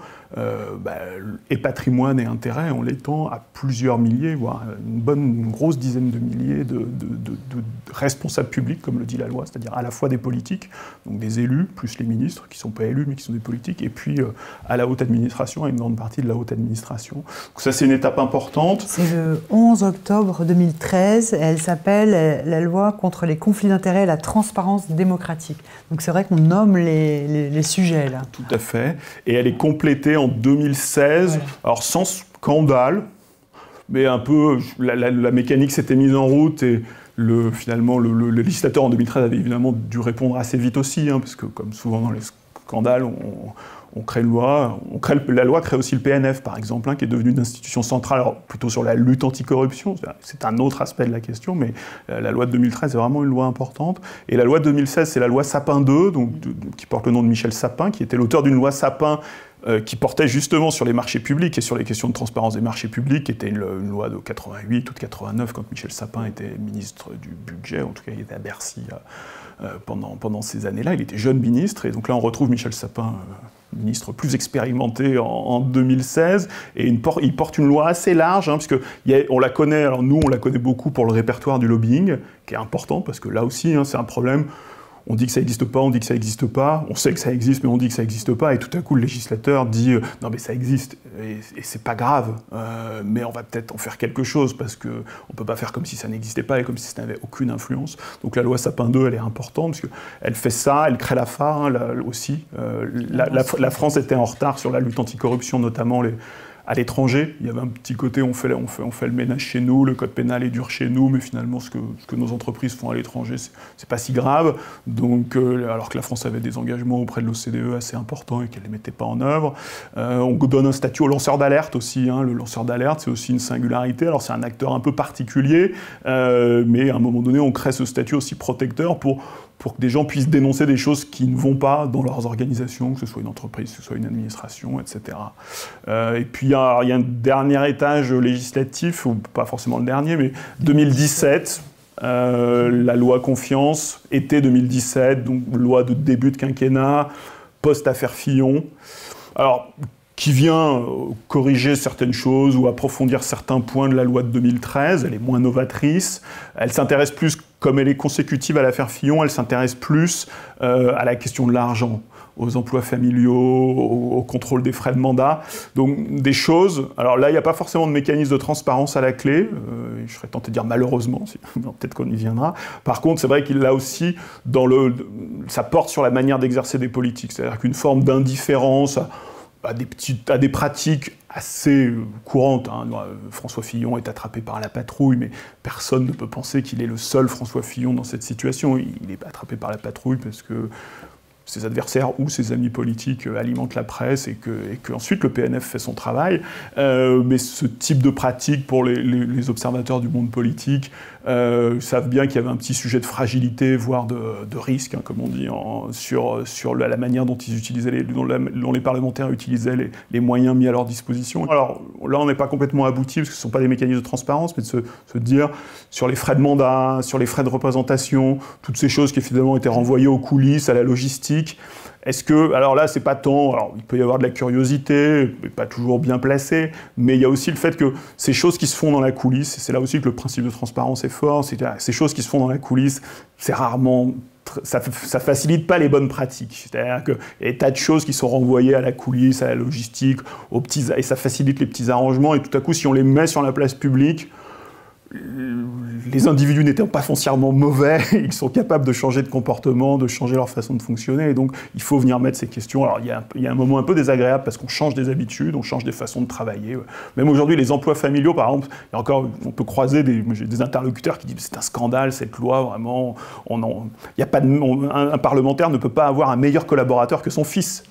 et patrimoine et intérêt, on l'étend à plusieurs milliers, voire une grosse dizaine de milliers de responsables publics, comme le dit la loi, c'est-à-dire à la fois des politiques, donc des élus, plus les ministres, qui ne sont pas élus, mais qui sont des politiques, et puis à la haute administration, à une grande partie de la haute administration. Donc ça, c'est une étape importante. C'est le 11 octobre 2013, et elle s'appelle la loi contre les conflits d'intérêts et la transparence démocratique. Donc c'est vrai qu'on nomme les sujets, là. Tout à fait. Et elle est complétée en 2016, ouais. Alors sans scandale, mais un peu, la mécanique s'était mise en route, et finalement, le législateur en 2013 avait évidemment dû répondre assez vite aussi, parce que comme souvent dans les scandales, on crée une loi, la loi crée aussi le PNF par exemple, qui est devenu une institution centrale, alors plutôt sur la lutte anticorruption, c'est un autre aspect de la question, mais la loi de 2013 est vraiment une loi importante. Et la loi de 2016, c'est la loi Sapin 2, qui porte le nom de Michel Sapin, qui était l'auteur d'une loi Sapin qui portait justement sur les marchés publics et sur les questions de transparence des marchés publics, qui était une loi de 88 ou de 89, quand Michel Sapin était ministre du budget, en tout cas il était à Bercy pendant ces années-là, il était jeune ministre, et donc là on retrouve Michel Sapin, ministre plus expérimenté en 2016, et il porte une loi assez large, puisque on la connaît, alors nous on la connaît beaucoup pour le répertoire du lobbying, qui est important, parce que là aussi c'est un problème. on dit que ça n'existe pas, on dit que ça n'existe pas, on sait que ça existe, mais on dit que ça n'existe pas, et tout à coup le législateur dit non mais ça existe, et c'est pas grave, mais on va peut-être en faire quelque chose, parce qu'on ne peut pas faire comme si ça n'existait pas, et comme si ça n'avait aucune influence. Donc la loi Sapin 2, elle est importante, parce qu'elle fait ça, elle crée la phare hein, aussi. La France était en retard sur la lutte anticorruption, notamment à l'étranger. Il y avait un petit côté, on fait le ménage chez nous, le code pénal est dur chez nous, mais finalement ce que nos entreprises font à l'étranger, c'est pas si grave. Donc, alors que la France avait des engagements auprès de l'OCDE assez importants et qu'elle ne les mettait pas en œuvre. On donne un statut au lanceur d'alerte aussi. Hein. Le lanceur d'alerte, c'est aussi une singularité. Alors c'est un acteur un peu particulier, mais à un moment donné, on crée ce statut aussi protecteur pour que des gens puissent dénoncer des choses qui ne vont pas dans leurs organisations, que ce soit une entreprise, que ce soit une administration, etc. Et puis il y a un dernier étage législatif, ou pas forcément le dernier, mais 2017, la loi Confiance, été 2017, donc loi de début de quinquennat, post-affaire Fillon. Alors, qui vient corriger certaines choses ou approfondir certains points de la loi de 2013. Elle est moins novatrice. Elle s'intéresse plus, comme elle est consécutive à l'affaire Fillon, elle s'intéresse plus à la question de l'argent, aux emplois familiaux, au contrôle des frais de mandat. Donc des choses... Alors là, il n'y a pas forcément de mécanisme de transparence à la clé. Je serais tenté de dire malheureusement, peut-être qu'on y viendra. Par contre, c'est vrai qu'il l'a aussi, ça porte sur la manière d'exercer des politiques. C'est-à-dire qu'une forme d'indifférence à des pratiques assez courantes. Hein. François Fillon est attrapé par la patrouille, mais personne ne peut penser qu'il est le seul François Fillon dans cette situation. Il est attrapé par la patrouille parce que ses adversaires ou ses amis politiques alimentent la presse et que ensuite le PNF fait son travail. Mais ce type de pratique, pour les observateurs du monde politique, savent bien qu'il y avait un petit sujet de fragilité, voire de risque, hein, comme on dit, sur la manière dont ils utilisaient dont les parlementaires utilisaient les moyens mis à leur disposition. Alors là, on n'est pas complètement abouti, parce que ce ne sont pas des mécanismes de transparence, mais de se dire sur les frais de mandat, sur les frais de représentation, toutes ces choses qui finalement étaient renvoyées aux coulisses, à la logistique. Est-ce que, alors là, c'est pas tant, alors il peut y avoir de la curiosité, pas toujours bien placée, mais il y a aussi le fait que ces choses qui se font dans la coulisse, et c'est là aussi que le principe de transparence est fort, c'est que ces choses qui se font dans la coulisse, c'est rarement, ça facilite pas les bonnes pratiques. C'est-à-dire qu'il y a des tas de choses qui sont renvoyées à la coulisse, à la logistique, et ça facilite les petits arrangements, et tout à coup, si on les met sur la place publique, les individus n'étant pas foncièrement mauvais, ils sont capables de changer de comportement, de changer leur façon de fonctionner, et donc il faut venir mettre ces questions. Alors il y a un moment un peu désagréable parce qu'on change des habitudes, on change des façons de travailler. Même aujourd'hui, les emplois familiaux, par exemple, il y a encore, on peut croiser j'ai des interlocuteurs qui disent c'est un scandale cette loi, vraiment. Un parlementaire ne peut pas avoir un meilleur collaborateur que son fils.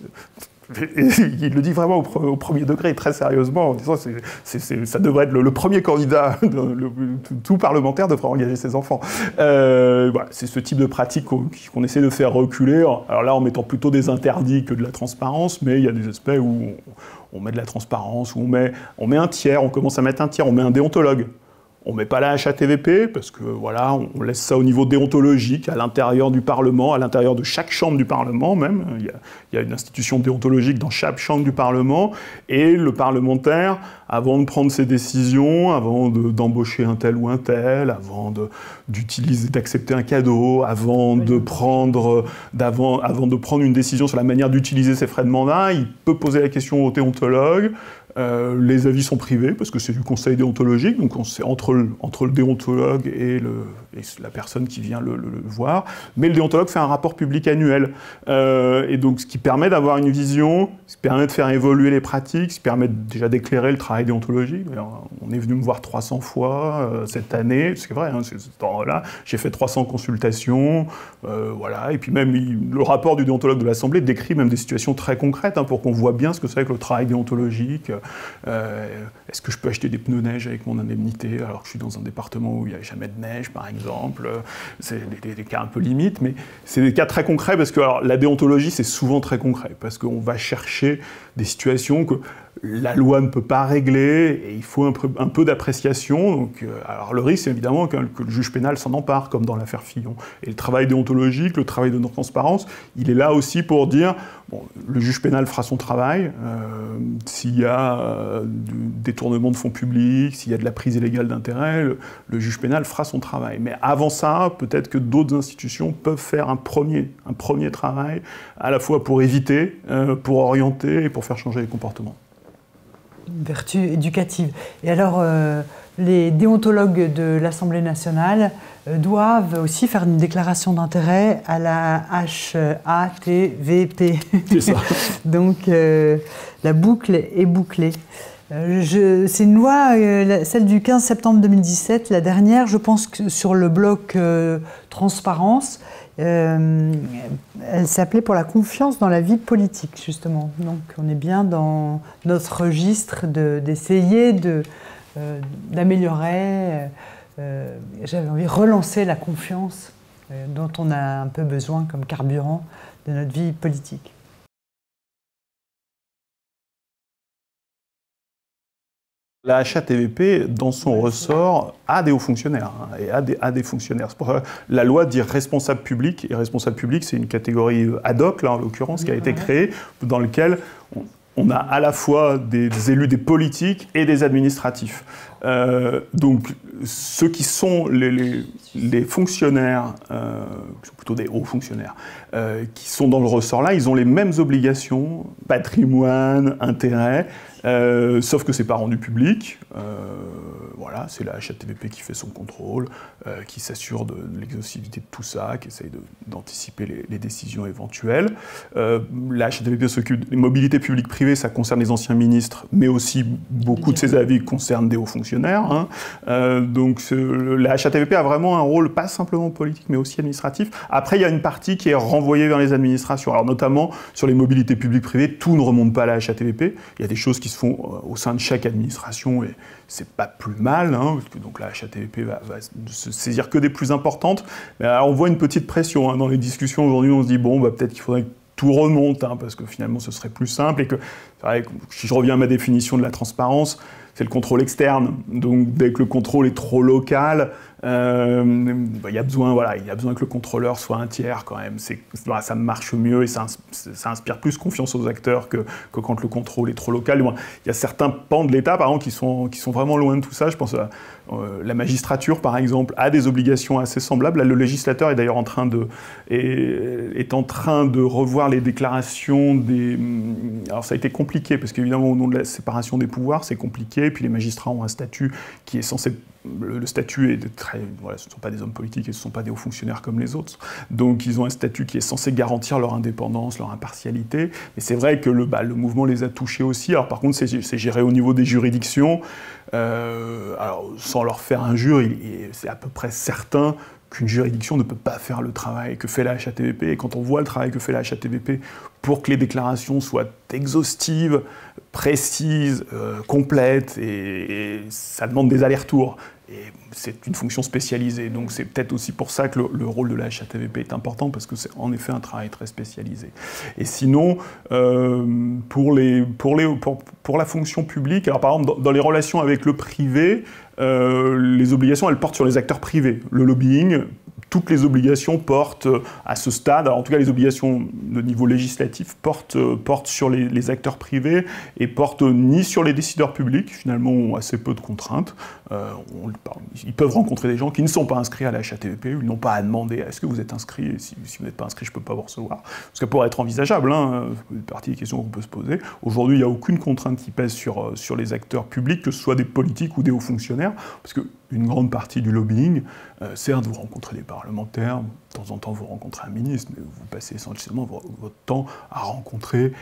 Il le dit vraiment au premier degré, très sérieusement, en disant ça devrait être le premier candidat, tout parlementaire devrait engager ses enfants. Voilà, c'est ce type de pratique qu'on essaie de faire reculer, alors là en mettant plutôt des interdits que de la transparence, mais il y a des aspects où on met de la transparence, où on met un tiers, on commence à mettre un tiers, on met un déontologue. On ne met pas la HATVP, parce que voilà, on laisse ça au niveau déontologique, à l'intérieur du Parlement, à l'intérieur de chaque chambre du Parlement même. Il y a une institution déontologique dans chaque chambre du Parlement, et le parlementaire, avant de prendre ses décisions, avant d'embaucher un tel ou un tel, avant d'accepter un cadeau, avant de prendre une décision sur la manière d'utiliser ses frais de mandat, il peut poser la question au déontologue. Les avis sont privés parce que c'est du conseil déontologique, donc c'est entre le déontologue et la personne qui vient le voir. Mais le déontologue fait un rapport public annuel, et donc ce qui permet d'avoir une vision, ce qui permet de faire évoluer les pratiques, ce qui permet déjà d'éclairer le travail déontologique. Alors, on est venu me voir 300 fois cette année, c'est vrai, hein, là, j'ai fait 300 consultations, voilà, et puis même le rapport du déontologue de l'Assemblée décrit même des situations très concrètes, hein, pour qu'on voit bien ce que c'est que le travail déontologique. Est-ce que je peux acheter des pneus neige avec mon indemnité alors que je suis dans un département où il n'y a jamais de neige, par exemple? C'est des cas un peu limites, mais c'est des cas très concrets parce que alors, la déontologie, c'est souvent très concret, parce qu'on va chercher des situations que la loi ne peut pas régler, et il faut un peu d'appréciation. Alors le risque, c'est évidemment que le juge pénal s'en empare, comme dans l'affaire Fillon. Et le travail déontologique, le travail de non-transparence, il est là aussi pour dire, bon, le juge pénal fera son travail, s'il y a du détournement de fonds publics, s'il y a de la prise illégale d'intérêt, le juge pénal fera son travail. Mais avant ça, peut-être que d'autres institutions peuvent faire un premier travail, à la fois pour éviter, pour orienter et pour faire changer les comportements. Une vertu éducative. Et alors, les déontologues de l'Assemblée nationale doivent aussi faire une déclaration d'intérêt à la HATVP. C'est ça. Donc, la boucle est bouclée. C'est une loi, celle du 15 septembre 2017, la dernière, je pense que sur le bloc transparence. Elle s'appelait pour la confiance dans la vie politique, justement. Donc on est bien dans notre registre d'essayer d'améliorer, j'avais envie de relancer la confiance dont on a un peu besoin comme carburant de notre vie politique. La HATVP, dans son ressort, a des hauts fonctionnaires, et a des fonctionnaires. C'est pour ça que la loi dit responsable public, et responsable public, c'est une catégorie ad hoc, là en l'occurrence, qui a été créée, dans lequel on a à la fois des élus, des politiques et des administratifs. Donc, ceux qui sont les fonctionnaires, qui sont plutôt des hauts fonctionnaires, qui sont dans le ressort-là, ils ont les mêmes obligations, patrimoine, intérêts, sauf que c'est pas rendu public. Voilà, c'est la HATVP qui fait son contrôle, qui s'assure de l'exhaustivité de tout ça, qui essaye d'anticiper les décisions éventuelles. La HATVP s'occupe des mobilités publiques-privées, ça concerne les anciens ministres, mais aussi beaucoup de ses avis concernent des hauts fonctionnaires. Hein. Donc la HATVP a vraiment un rôle pas simplement politique, mais aussi administratif. Après, il y a une partie qui est renvoyée vers les administrations. Alors notamment sur les mobilités publiques-privées, tout ne remonte pas à la HATVP. Il y a des choses qui se font au sein de chaque administration et c'est pas plus mal, hein, parce que donc la HATVP va se saisir que des plus importantes. Mais alors on voit une petite pression hein, dans les discussions aujourd'hui. On se dit bon, bah, peut-être qu'il faudrait que tout remonte, hein, parce que finalement ce serait plus simple et que c'est vrai que si je reviens à ma définition de la transparence, c'est le contrôle externe. Donc dès que le contrôle est trop local, il y a besoin que le contrôleur soit un tiers quand même. Ça marche mieux et ça inspire plus confiance aux acteurs que quand le contrôle est trop local. Il y a certains pans de l'État, par exemple, qui sont vraiment loin de tout ça. Je pense à la magistrature, par exemple, a des obligations assez semblables. Là, le législateur est d'ailleurs en train de revoir les déclarations des... Alors ça a été compliqué, parce qu'évidemment, au nom de la séparation des pouvoirs, c'est compliqué. Puis les magistrats ont un statut qui est censé... Le statut est très... Voilà, ce ne sont pas des hommes politiques et ce ne sont pas des hauts fonctionnaires comme les autres. Donc ils ont un statut qui est censé garantir leur indépendance, leur impartialité. Mais c'est vrai que le mouvement les a touchés aussi. Alors par contre, c'est géré au niveau des juridictions. Alors sans leur faire injure, c'est à peu près certain qu'une juridiction ne peut pas faire le travail que fait la HATVP. Et quand on voit le travail que fait la HATVP pour que les déclarations soient exhaustives, précises, complètes, et ça demande des allers-retours. Et c'est une fonction spécialisée, donc c'est peut-être aussi pour ça que le rôle de la HATVP est important, parce que c'est en effet un travail très spécialisé. Et sinon, pour la fonction publique, alors par exemple dans les relations avec le privé, les obligations elles portent sur les acteurs privés. Le lobbying, toutes les obligations portent à ce stade, alors en tout cas les obligations de niveau législatif portent sur les acteurs privés et portent ni sur les décideurs publics, finalement ont assez peu de contraintes. Ils peuvent rencontrer des gens qui ne sont pas inscrits à la HATVP, ils n'ont pas à demander est-ce que vous êtes inscrit, et si vous n'êtes pas inscrit je ne peux pas vous recevoir. Ce qui pourrait être envisageable, hein, c'est partie des questions qu'on peut se poser. Aujourd'hui il n'y a aucune contrainte qui pèse sur les acteurs publics, que ce soit des politiques ou des hauts fonctionnaires, parce qu'une grande partie du lobbying, certes vous rencontrez des parlementaires, de temps en temps vous rencontrez un ministre, mais vous passez essentiellement votre temps à rencontrer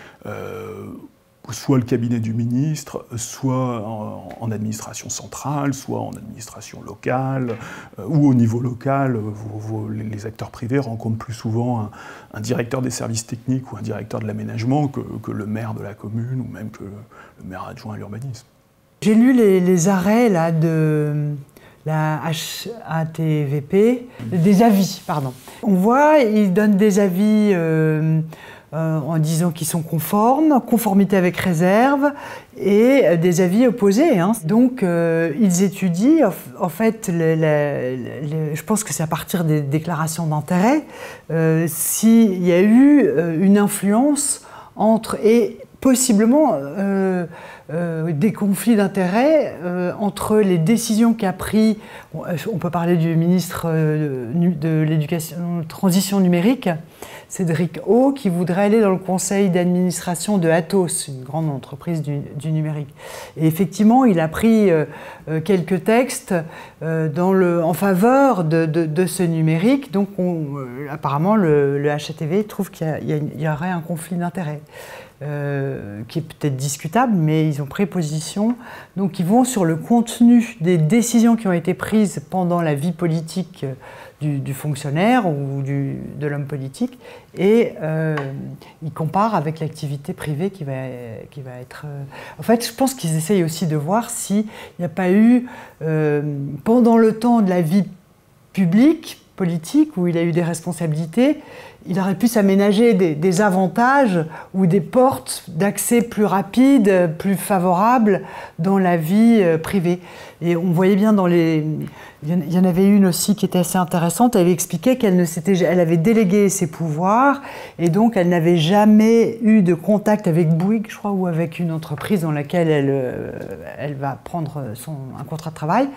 soit le cabinet du ministre, soit en administration centrale, soit en administration locale, ou au niveau local. Les acteurs privés rencontrent plus souvent un directeur des services techniques ou un directeur de l'aménagement que le maire de la commune, ou même que le maire adjoint à l'urbanisme. J'ai lu les arrêts là, de la HATVP, des avis, pardon. On voit, ils donnent des avis en disant qu'ils sont conformes, conformité avec réserve, et des avis opposés. Donc ils étudient, en fait, je pense que c'est à partir des déclarations d'intérêt, s'il y a eu une influence entre, et possiblement des conflits d'intérêts entre les décisions qu'a pris, on peut parler du ministre de l'Éducation, Transition numérique, Cédric O, qui voudrait aller dans le conseil d'administration de Atos, une grande entreprise du numérique. Et effectivement, il a pris quelques textes en faveur de ce numérique. Donc apparemment, le HATV trouve qu'il y aurait un conflit d'intérêts. Qui est peut-être discutable, mais ils ont pris position. Donc ils vont sur le contenu des décisions qui ont été prises pendant la vie politique du fonctionnaire ou de l'homme politique, et ils comparent avec l'activité privée qui va être... En fait, je pense qu'ils essayent aussi de voir s'il n'y a pas eu, pendant le temps de la vie publique, politique, où il a eu des responsabilités, il aurait pu s'aménager des avantages ou des portes d'accès plus rapides, plus favorables dans la vie privée. Et on voyait bien dans les... Il y en avait une aussi qui était assez intéressante. Elle expliquait elle avait délégué ses pouvoirs et donc elle n'avait jamais eu de contact avec Bouygues, je crois, ou avec une entreprise dans laquelle elle va prendre un contrat de travail.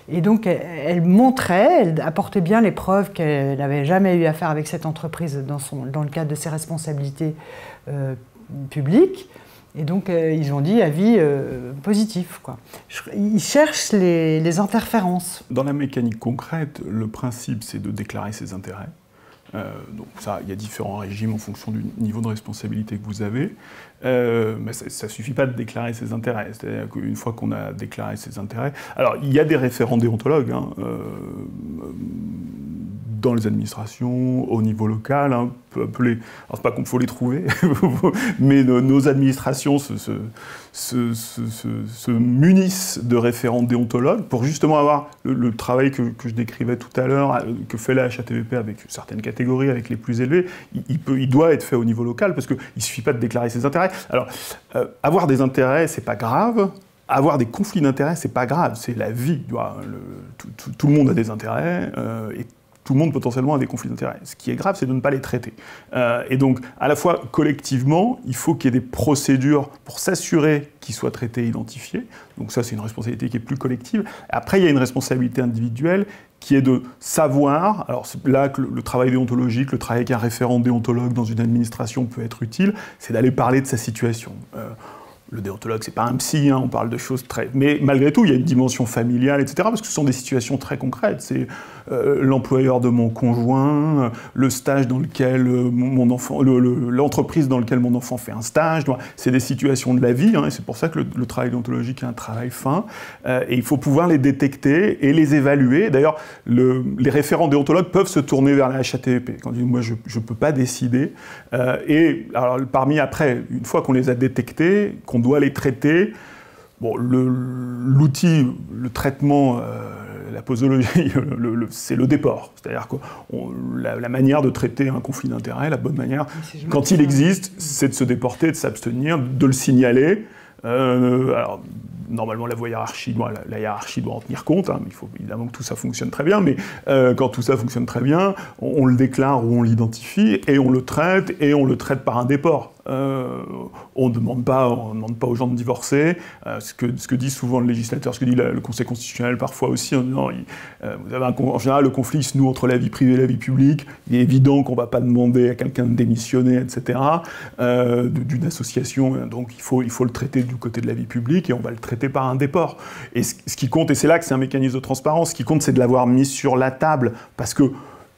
Et donc elle apportait bien les preuves qu'elle n'avait jamais eu affaire avec cette entreprise dans le cadre de ses responsabilités publiques. Et donc, ils ont dit avis positif, quoi. Ils cherchent les interférences. Dans la mécanique concrète, le principe, c'est de déclarer ses intérêts. Donc ça, il y a différents régimes en fonction du niveau de responsabilité que vous avez. Mais ça ne suffit pas de déclarer ses intérêts. C'est-à-dire qu'une fois qu'on a déclaré ses intérêts... Alors, il y a des référents déontologues, dans les administrations, au niveau local, alors c'est pas qu'il faut les trouver, mais nos administrations se munissent de référents déontologues pour justement avoir le travail que je décrivais tout à l'heure, que fait la HATVP avec certaines catégories, avec les plus élevés, il doit être fait au niveau local, parce qu'il ne suffit pas de déclarer ses intérêts. Alors, avoir des intérêts, c'est pas grave. Avoir des conflits d'intérêts, c'est pas grave, c'est la vie. Tout le monde a des intérêts, et tout le monde potentiellement a des conflits d'intérêts. Ce qui est grave, c'est de ne pas les traiter. Et donc, à la fois, collectivement, il faut qu'il y ait des procédures pour s'assurer qu'ils soient traités et identifiés. Donc ça, c'est une responsabilité qui est plus collective. Après, il y a une responsabilité individuelle qui est de savoir, alors c'est là que le travail déontologique, le travail avec un référent déontologue dans une administration peut être utile, c'est d'aller parler de sa situation. Le déontologue, c'est pas un psy, on parle de choses très... Mais malgré tout, il y a une dimension familiale, etc., parce que ce sont des situations très concrètes. C'est l'employeur de mon conjoint, le stage dans lequel mon enfant... l'entreprise dans laquelle mon enfant fait un stage. C'est des situations de la vie, et c'est pour ça que le travail déontologique est un travail fin. Et il faut pouvoir les détecter et les évaluer. D'ailleurs, les référents déontologues peuvent se tourner vers la HATVP. Quand ils disent « moi, je ne peux pas décider ». Et alors, après, une fois qu'on les a détectés, qu'on doit les traiter. Bon, l'outil, le traitement, la posologie, c'est le déport. C'est-à-dire que la manière de traiter un conflit d'intérêts, la bonne manière, quand il existe, c'est de se déporter, de s'abstenir, de le signaler. Alors, normalement, la hiérarchie doit en tenir compte. Il faut évidemment que tout ça fonctionne très bien, mais quand tout ça fonctionne très bien, on le déclare ou on l'identifie, et on le traite par un déport. On ne demande pas aux gens de divorcer. Ce que dit souvent le législateur, ce que dit le Conseil constitutionnel parfois aussi, en disant vous avez en général le conflit se noue entre la vie privée et la vie publique. Il est évident qu'on ne va pas demander à quelqu'un de démissionner, etc. D'une association. Donc il faut le traiter du côté de la vie publique et on va le traiter par un déport. Et ce qui compte, et c'est là que c'est un mécanisme de transparence, ce qui compte, c'est de l'avoir mis sur la table, parce que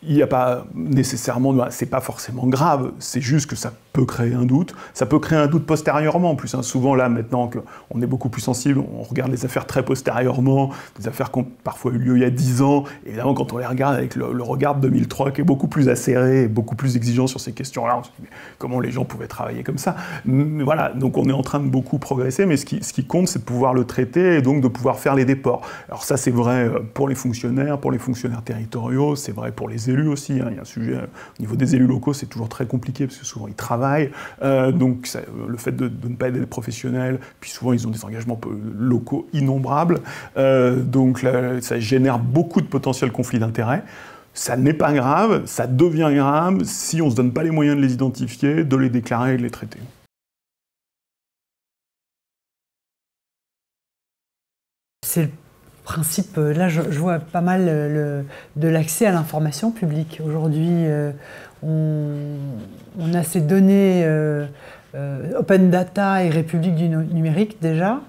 il n'y a pas nécessairement, c'est pas forcément grave, c'est juste que ça peut créer un doute. Ça peut créer un doute postérieurement en plus. Souvent là, maintenant qu'on est beaucoup plus sensible, on regarde les affaires très postérieurement, des affaires qui ont parfois eu lieu il y a 10 ans. Évidemment, quand on les regarde avec le regard de 2003, qui est beaucoup plus acéré, beaucoup plus exigeant sur ces questions-là, on se dit comment les gens pouvaient travailler comme ça. Mais voilà, donc on est en train de beaucoup progresser, mais ce qui compte, c'est de pouvoir le traiter et donc de pouvoir faire les déports. Alors ça, c'est vrai pour les fonctionnaires territoriaux, c'est vrai pour les élus aussi. Il y a un sujet, au niveau des élus locaux, c'est toujours très compliqué, parce que souvent ils travaillent. travail. Donc le fait de ne pas être des professionnels, puis souvent ils ont des engagements locaux innombrables, donc là, ça génère beaucoup de potentiels conflits d'intérêts. Ça n'est pas grave, ça devient grave si on ne se donne pas les moyens de les identifier, de les déclarer et de les traiter. C'est le principe, là je vois pas mal de l'accès à l'information publique. Aujourd'hui, on a ces données Open Data et République du numérique déjà.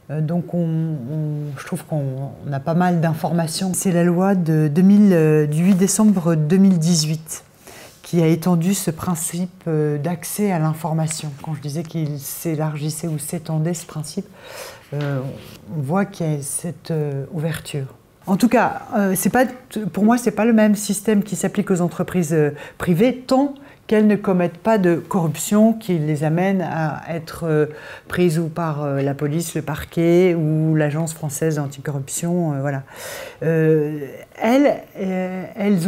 Donc je trouve qu'on a pas mal d'informations. C'est la loi du 8 décembre 2018 qui a étendu ce principe d'accès à l'information. Quand je disais qu'il s'élargissait ou s'étendait ce principe, on voit qu'il y a cette ouverture. En tout cas, pour moi, ce n'est pas le même système qui s'applique aux entreprises privées tant qu'elles ne commettent pas de corruption qui les amène à être prises ou par la police, le parquet ou l'Agence française anticorruption. Voilà. Elles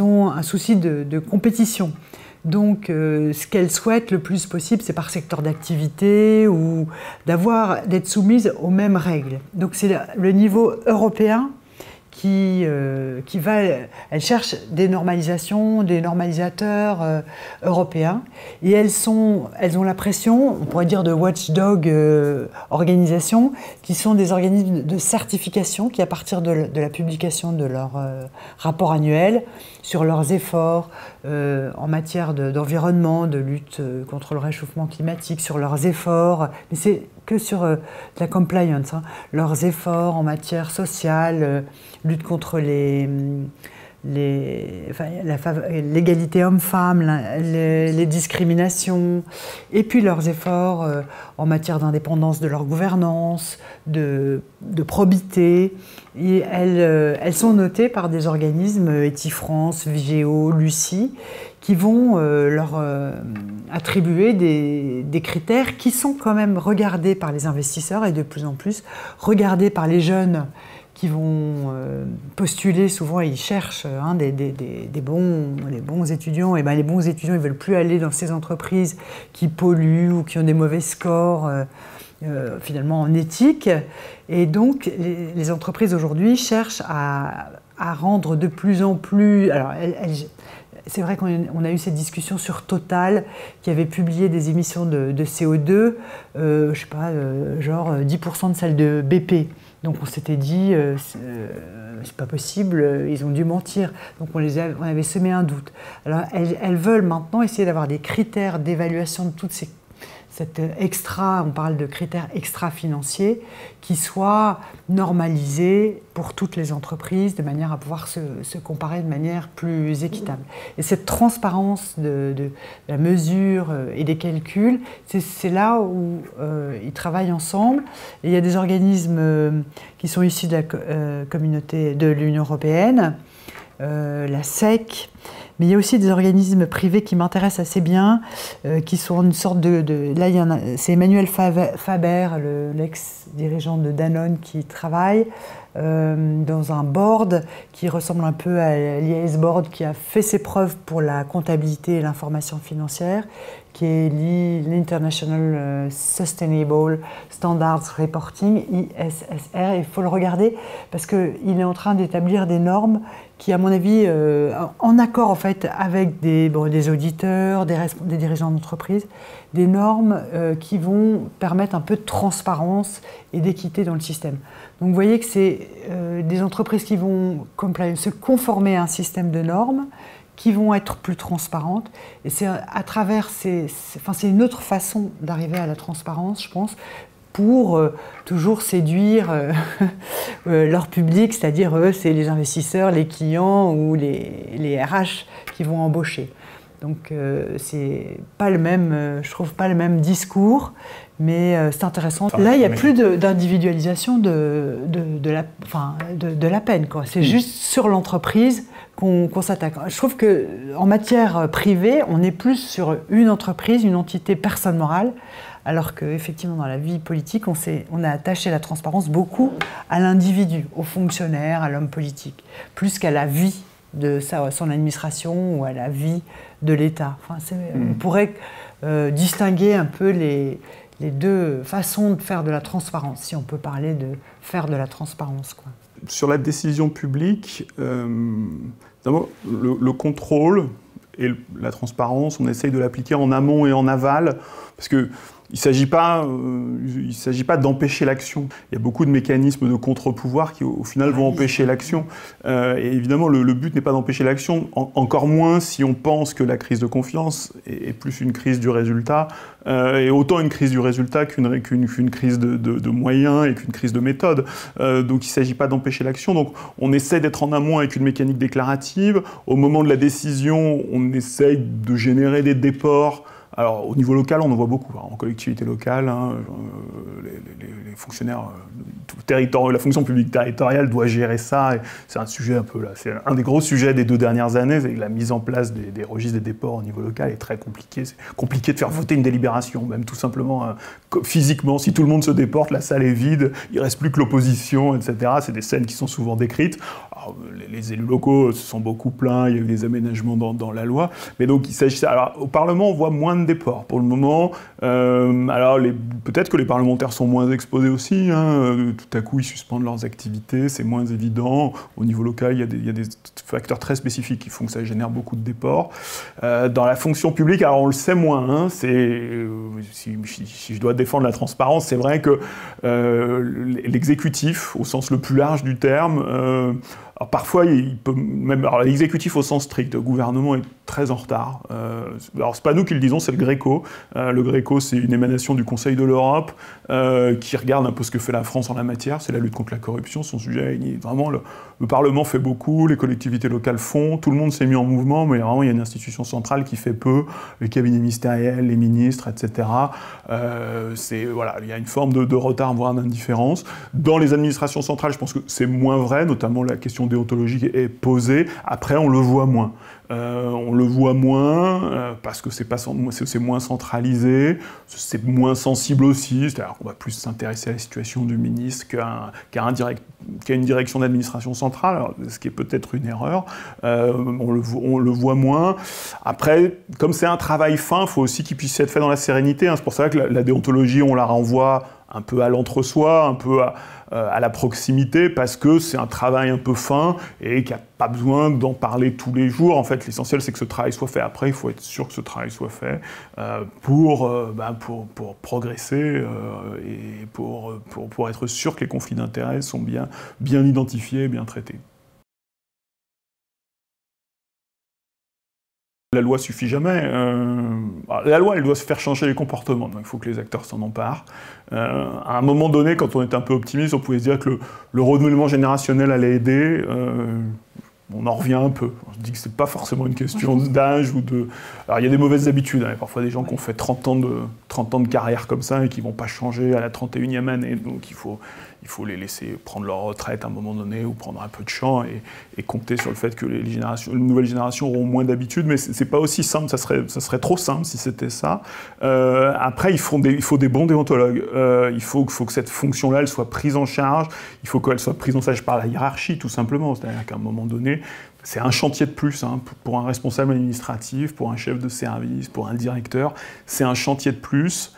ont un souci de compétition. Donc, ce qu'elles souhaitent le plus possible, c'est par secteur d'activité ou d'être soumises aux mêmes règles. Donc, c'est le niveau européen elle cherche des normalisations, des normalisateurs européens, et elles ont la pression, on pourrait dire de watchdog organisations, qui sont des organismes de certification qui, à partir de la publication de leur rapport annuel sur leurs efforts en matière d'environnement, de lutte contre le réchauffement climatique, sur leurs efforts, mais c'est que sur la compliance, hein, leurs efforts en matière sociale, lutte contre l'égalité homme-femme, les discriminations, et puis leurs efforts en matière d'indépendance de leur gouvernance, de probité. Et elles sont notées par des organismes, Etifrance, Vigéo, Lucie, qui vont leur attribuer des critères qui sont quand même regardés par les investisseurs et de plus en plus regardés par les jeunes qui vont postuler. Souvent, ils cherchent les bons étudiants. Et ben, les bons étudiants, ils ne veulent plus aller dans ces entreprises qui polluent ou qui ont des mauvais scores finalement en éthique. Et donc, les entreprises aujourd'hui cherchent à rendre de plus en plus... Alors, c'est vrai qu'on a eu cette discussion sur Total, qui avait publié des émissions de CO2, je sais pas, genre 10% de celles de BP. Donc on s'était dit, c'est pas possible, ils ont dû mentir. Donc on avait semé un doute. Alors elles veulent maintenant essayer d'avoir des critères d'évaluation de toutes cette on parle de critères extra-financiers, qui soient normalisés pour toutes les entreprises de manière à pouvoir se comparer de manière plus équitable. Et cette transparence de la mesure et des calculs, c'est là où ils travaillent ensemble. Et il y a des organismes qui sont issus de la communauté de l'Union européenne, la SEC, mais il y a aussi des organismes privés qui m'intéressent assez bien, qui sont une sorte là, c'est Emmanuel Faber, l'ex-dirigeant de Danone, qui travaille dans un board qui ressemble un peu à l'IAS Board, qui a fait ses preuves pour la comptabilité et l'information financière, qui est l'International Sustainable Standards Reporting, ISSR. Et il faut le regarder parce qu'il est en train d'établir des normes qui, à mon avis, en accord en fait avec des auditeurs, des dirigeants d'entreprise, des normes qui vont permettre un peu de transparence et d'équité dans le système. Donc vous voyez que c'est des entreprises qui vont se conformer à un système de normes, qui vont être plus transparentes. Et c'est à travers c'est une autre façon d'arriver à la transparence, je pense, pour toujours séduire leur public, c'est-à-dire eux, c'est les investisseurs, les clients ou les RH qui vont embaucher. Donc c'est pas le même, je trouve pas le même discours, mais c'est intéressant. Là, il n'y a plus d'individualisation de la peine, quoi. C'est juste sur l'entreprise qu'on s'attaque. Je trouve qu'en matière privée, on est plus sur une entreprise, une entité, personne morale, alors qu'effectivement, dans la vie politique, on a attaché la transparence beaucoup à l'individu, au fonctionnaire, à l'homme politique, plus qu'à la vie de son administration ou à la vie de l'État. Enfin, on pourrait distinguer un peu les deux façons de faire de la transparence, si on peut parler de faire de la transparence, quoi. Sur la décision publique, d'abord, le contrôle et la transparence, on essaye de l'appliquer en amont et en aval, parce que il ne s'agit pas d'empêcher l'action. Il y a beaucoup de mécanismes de contre-pouvoir qui, au final, vont empêcher l'action. Et évidemment, le but n'est pas d'empêcher l'action, encore moins si on pense que la crise de confiance est plus une crise du résultat, et autant une crise du résultat qu'une crise de moyens et qu'une crise de méthode. Donc il ne s'agit pas d'empêcher l'action. Donc on essaie d'être en amont avec une mécanique déclarative. Au moment de la décision, on essaye de générer des déports. Alors, au niveau local, on en voit beaucoup. En collectivité locale, les fonctionnaires la fonction publique territoriale doit gérer ça. C'est un sujet un peu là. C'est un des gros sujets des 2 dernières années. C'est que la mise en place des registres des déports au niveau local est très compliquée. C'est compliqué de faire voter une délibération, même tout simplement physiquement. Si tout le monde se déporte, la salle est vide, il ne reste plus que l'opposition, etc. C'est des scènes qui sont souvent décrites. Alors, les élus locaux se sont beaucoup plaints, il y a eu des aménagements dans la loi. Mais donc, il s'agit. Alors, au Parlement, on voit moins de déports pour le moment. Alors, peut-être que les parlementaires sont moins exposés aussi. Tout à coup, ils suspendent leurs activités, c'est moins évident. Au niveau local, il y a des facteurs très spécifiques qui font que ça génère beaucoup de déports. Dans la fonction publique, alors on le sait moins. Si je dois défendre la transparence, c'est vrai que l'exécutif, au sens le plus large du terme, alors parfois, il peut même. Alors l'exécutif au sens strict, le gouvernement est très en retard. Alors c'est pas nous qui le disons, c'est le Gréco. Le Gréco, c'est une émanation du Conseil de l'Europe qui regarde un peu ce que fait la France en la matière. C'est la lutte contre la corruption, son sujet. Vraiment, le Parlement fait beaucoup, les collectivités locales font, tout le monde s'est mis en mouvement, mais vraiment il y a une institution centrale qui fait peu, les cabinets ministériels, les ministres, etc. Voilà, il y a une forme de retard, voire d'indifférence. Dans les administrations centrales, je pense que c'est moins vrai, notamment la question déontologique est posée. Après, on le voit moins. Parce que c'est moins centralisé, c'est moins sensible aussi, c'est-à-dire qu'on va plus s'intéresser à la situation du ministre qu'à une direction d'administration centrale, alors, ce qui est peut-être une erreur. On le voit moins. Après, comme c'est un travail fin, il faut aussi qu'il puisse être fait dans la sérénité. C'est pour ça que la déontologie, on la renvoie un peu à l'entre-soi, un peu à la proximité, parce que c'est un travail un peu fin et qu'il n'y a pas besoin d'en parler tous les jours. En fait, l'essentiel, c'est que ce travail soit fait. Après, il faut être sûr que ce travail soit fait pour progresser et pour être sûr que les conflits d'intérêts sont bien identifiés et bien traités. La loi suffit jamais. La loi, elle doit se faire changer les comportements, donc il faut que les acteurs s'en emparent. À un moment donné, quand on était un peu optimiste, on pouvait se dire que le renouvellement générationnel allait aider. On en revient un peu. Je dis que c'est pas forcément une question d'âge ou de... Alors il y a des mauvaises habitudes, il y a parfois des gens qui ont fait 30 ans de carrière comme ça et qui vont pas changer à la 31e année, donc il faut les laisser prendre leur retraite à un moment donné ou prendre un peu de champ et compter sur le fait que les nouvelles générations auront moins d'habitudes, mais c'est pas aussi simple, ça serait trop simple si c'était ça. Après, il faut des bons déontologues. Il faut que cette fonction-là, elle soit prise en charge, il faut qu'elle soit prise en charge par la hiérarchie, tout simplement, c'est-à-dire qu'à un moment donné, c'est un chantier de plus pour un responsable administratif, pour un chef de service, pour un directeur, c'est un chantier de plus.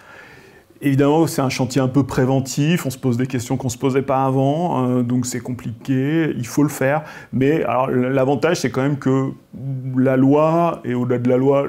Évidemment, c'est un chantier un peu préventif, on se pose des questions qu'on ne se posait pas avant, donc c'est compliqué, il faut le faire. Mais alors, l'avantage, c'est quand même que la loi, et au-delà de la loi,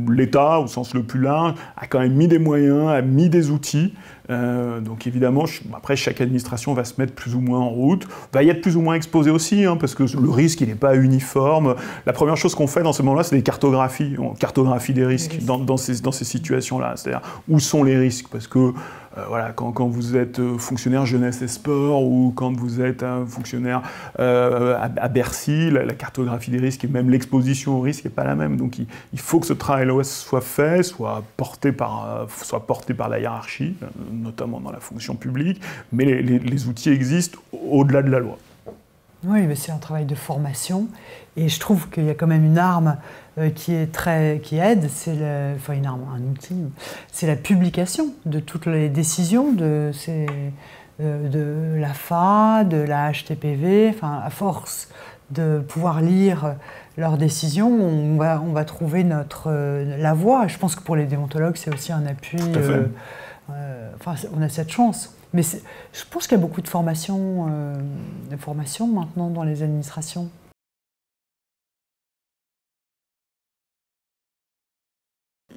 l'État, au sens le plus large, a quand même mis des moyens, a mis des outils. Donc évidemment, après, chaque administration va se mettre plus ou moins en route, va y être plus ou moins exposée aussi, parce que le risque, il n'est pas uniforme. La première chose qu'on fait dans ce moment-là, c'est des cartographies. On cartographie des risques dans ces situations-là. C'est-à-dire, où sont les risques? Parce que voilà, quand vous êtes fonctionnaire jeunesse et sport ou quand vous êtes un fonctionnaire à Bercy, la cartographie des risques et même l'exposition au risque n'est pas la même. Donc il faut que ce travail-là soit fait, soit porté par la hiérarchie, notamment dans la fonction publique, mais les outils existent au-delà de la loi. Oui, mais c'est un travail de formation et je trouve qu'il y a quand même une arme qui aide, un outil, c'est la publication de toutes les décisions de l'AFA, de la HTPV, à force de pouvoir lire leurs décisions, on va trouver la voie. Je pense que pour les déontologues, c'est aussi un appui. Enfin, on a cette chance. Mais je pense qu'il y a beaucoup de formations maintenant dans les administrations.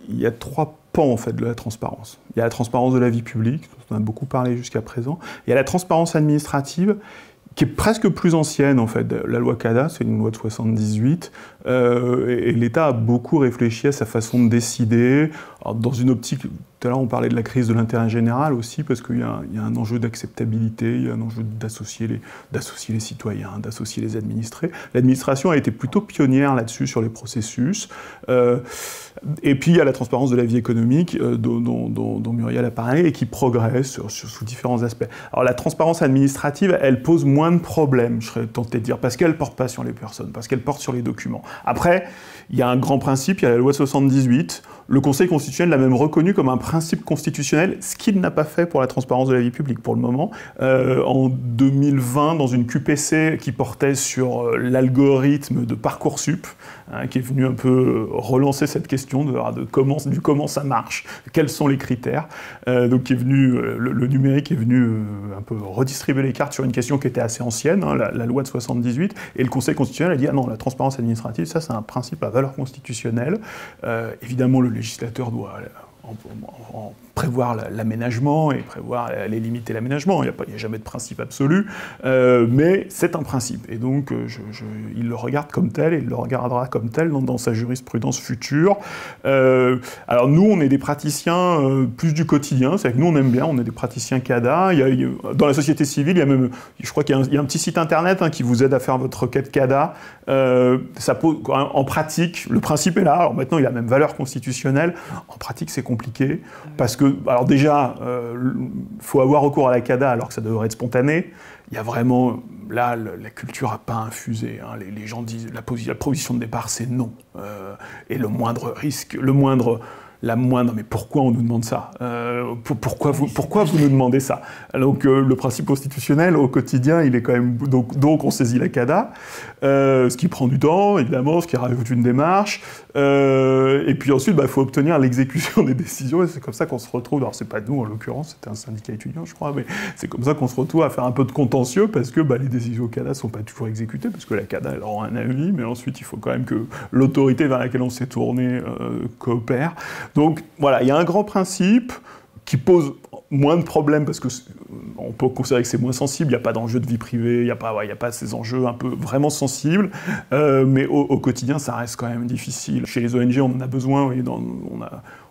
Il y a 3 pans en fait de la transparence. Il y a la transparence de la vie publique, dont on a beaucoup parlé jusqu'à présent. Il y a la transparence administrative, qui est presque plus ancienne en fait. La loi CADA, c'est une loi de 78, et l'État a beaucoup réfléchi à sa façon de décider. Alors, dans une optique, tout à l'heure on parlait de la crise de l'intérêt général aussi, parce qu'il y a un enjeu d'acceptabilité, il y a un enjeu d'associer les citoyens, d'associer les administrés. L'administration a été plutôt pionnière là-dessus sur les processus. Et puis il y a la transparence de la vie économique dont Muriel a parlé et qui progresse sous différents aspects. Alors la transparence administrative, elle pose moins de problèmes, je serais tenté de dire, parce qu'elle ne porte pas sur les personnes, parce qu'elle porte sur les documents. Après, il y a un grand principe, il y a la loi de 78, le Conseil constitutionnel l'a même reconnu comme un principe constitutionnel, ce qu'il n'a pas fait pour la transparence de la vie publique pour le moment. En 2020, dans une QPC qui portait sur l'algorithme de Parcoursup, qui est venu un peu relancer cette question du comment ça marche, quels sont les critères. Donc le numérique est venu un peu redistribuer les cartes sur une question qui était assez ancienne, la loi de 78, et le Conseil constitutionnel a dit « Ah non, la transparence administrative, ça c'est un principe à valeur constitutionnelle. Évidemment, le législateur doit en prévoir l'aménagement et prévoir les limites et l'aménagement. Il n'y a jamais de principe absolu, mais c'est un principe. Et donc, il le regarde comme tel et il le regardera comme tel dans sa jurisprudence future. Alors nous, on est des praticiens plus du quotidien, c'est-à-dire que nous, on aime bien, on est des praticiens CADA. Dans la société civile, il y a même, je crois qu'il y a un petit site internet qui vous aide à faire votre requête CADA. Ça pose, en pratique, le principe est là. Alors maintenant, il a même valeur constitutionnelle. En pratique, c'est compliqué parce que, alors déjà, faut avoir recours à la CADA alors que ça devrait être spontané. Il y a vraiment, là, la culture n'a pas infusé. Les gens disent la position de départ, c'est non. Et le moindre risque, mais pourquoi on nous demande ça? Pourquoi vous nous demandez ça? Donc le principe constitutionnel au quotidien, il est quand même... Donc on saisit la CADA, ce qui prend du temps, évidemment, ce qui rajoute une démarche. Et puis ensuite, il faut obtenir l'exécution des décisions, et c'est comme ça qu'on se retrouve... Alors c'est pas nous, en l'occurrence, c'était un syndicat étudiant, je crois, mais c'est comme ça qu'on se retrouve à faire un peu de contentieux, parce que les décisions CADA ne sont pas toujours exécutées, parce que la CADA, elle rend un avis, mais ensuite, il faut quand même que l'autorité vers laquelle on s'est tourné coopère. Donc voilà, il y a un grand principe qui pose moins de problèmes parce qu'on peut considérer que c'est moins sensible, il n'y a pas d'enjeu de vie privée, il n'y a pas ces enjeux un peu vraiment sensibles, mais au quotidien, ça reste quand même difficile. Chez les ONG, on en a besoin,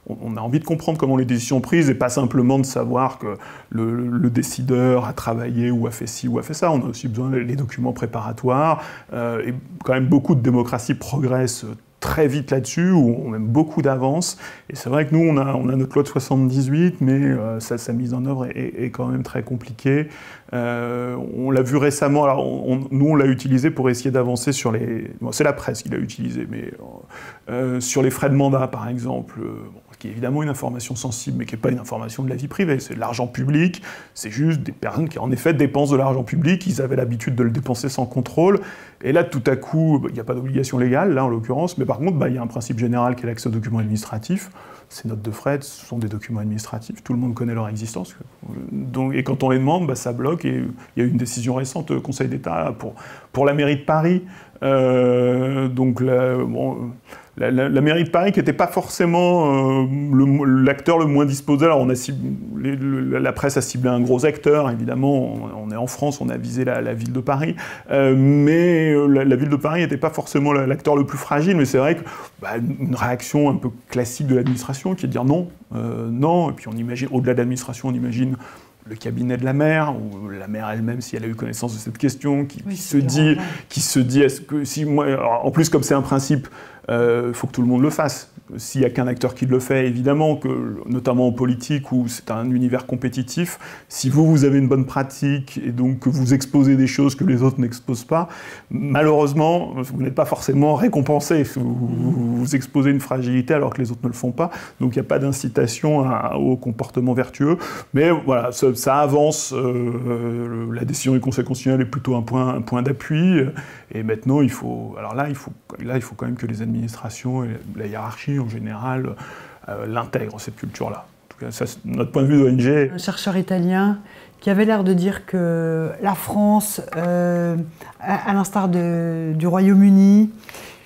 on a envie de comprendre comment les décisions sont prises et pas simplement de savoir que le décideur a travaillé ou a fait ci ou a fait ça. On a aussi besoin des documents préparatoires et quand même beaucoup de démocraties progressent très vite là-dessus, où on a beaucoup d'avance. Et c'est vrai que nous, on a notre loi de 78, mais sa mise en œuvre est quand même très compliquée. On l'a vu récemment, alors nous, on l'a utilisé pour essayer d'avancer sur les... Bon, c'est la presse qui l'a utilisé, mais sur les frais de mandat, par exemple, qui est évidemment une information sensible, mais qui n'est pas une information de la vie privée. C'est de l'argent public, c'est juste des personnes qui, en effet, dépensent de l'argent public, ils avaient l'habitude de le dépenser sans contrôle, et là, tout à coup, il n'y a pas d'obligation légale, là, en l'occurrence, mais par contre, il y a un principe général qui est l'accès aux documents administratifs. Ces notes de frais, ce sont des documents administratifs, tout le monde connaît leur existence. Donc, et quand on les demande, ça bloque, et il y a eu une décision récente au Conseil d'État pour la mairie de Paris. Donc, la mairie de Paris qui n'était pas forcément l'acteur le moins disposé. Alors la presse a ciblé un gros acteur, évidemment, on est en France, on a visé la ville de Paris, mais la ville de Paris n'était pas forcément l'acteur le plus fragile, mais c'est vrai qu'une réaction un peu classique de l'administration qui est de dire non, non, et puis on imagine, au-delà de l'administration, on imagine le cabinet de la maire, ou la maire elle-même, si elle a eu connaissance de cette question, qui se dit, est-ce que si moi... Alors, en plus, comme c'est un principe, il faut que tout le monde le fasse. s'il n'y a qu'un acteur qui le fait, évidemment, que, notamment en politique où c'est un univers compétitif, si vous avez une bonne pratique et donc que vous exposez des choses que les autres n'exposent pas, malheureusement, vous n'êtes pas forcément récompensé. Vous exposez une fragilité alors que les autres ne le font pas. Donc il n'y a pas d'incitation au comportement vertueux. Mais voilà, ça avance. La décision du Conseil constitutionnel est plutôt un point d'appui. Et maintenant, il faut quand même que les administrations et la hiérarchie en général l'intègrent, cette culture-là. En tout cas, ça, c'est notre point de vue d'ONG. Un chercheur italien qui avait l'air de dire que la France, à l'instar du Royaume-Uni,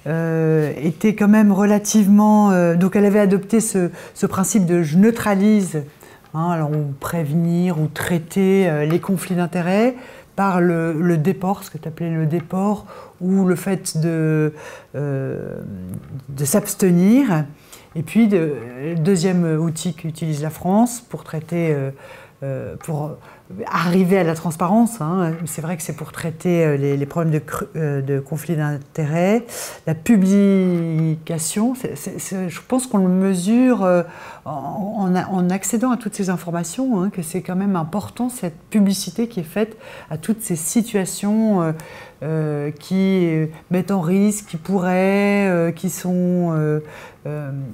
était quand même relativement... donc elle avait adopté ce principe de « je neutralise », alors ou prévenir ou traiter les conflits d'intérêts par le déport, ce que tu appelais le déport, ou le fait de s'abstenir. Et puis, le deuxième outil qu'utilise la France pour traiter, pour arriver à la transparence, c'est vrai que c'est pour traiter les problèmes de conflits d'intérêts, la publication, je pense qu'on le mesure en accédant à toutes ces informations, que c'est quand même important cette publicité qui est faite à toutes ces situations qui mettent en risque, qui pourraient, qui sont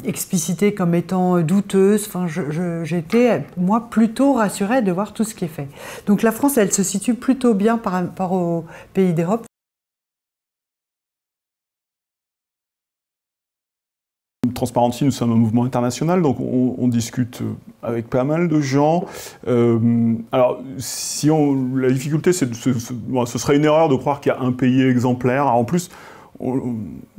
explicitées comme étant douteuses. Enfin, j'étais, moi, plutôt rassurée de voir tout ce qui est fait. Donc la France, elle se situe plutôt bien par rapport aux pays d'Europe. Transparency, nous sommes un mouvement international, donc on discute avec pas mal de gens. Alors, la difficulté, ce serait une erreur de croire qu'il y a un pays exemplaire. Alors, en plus,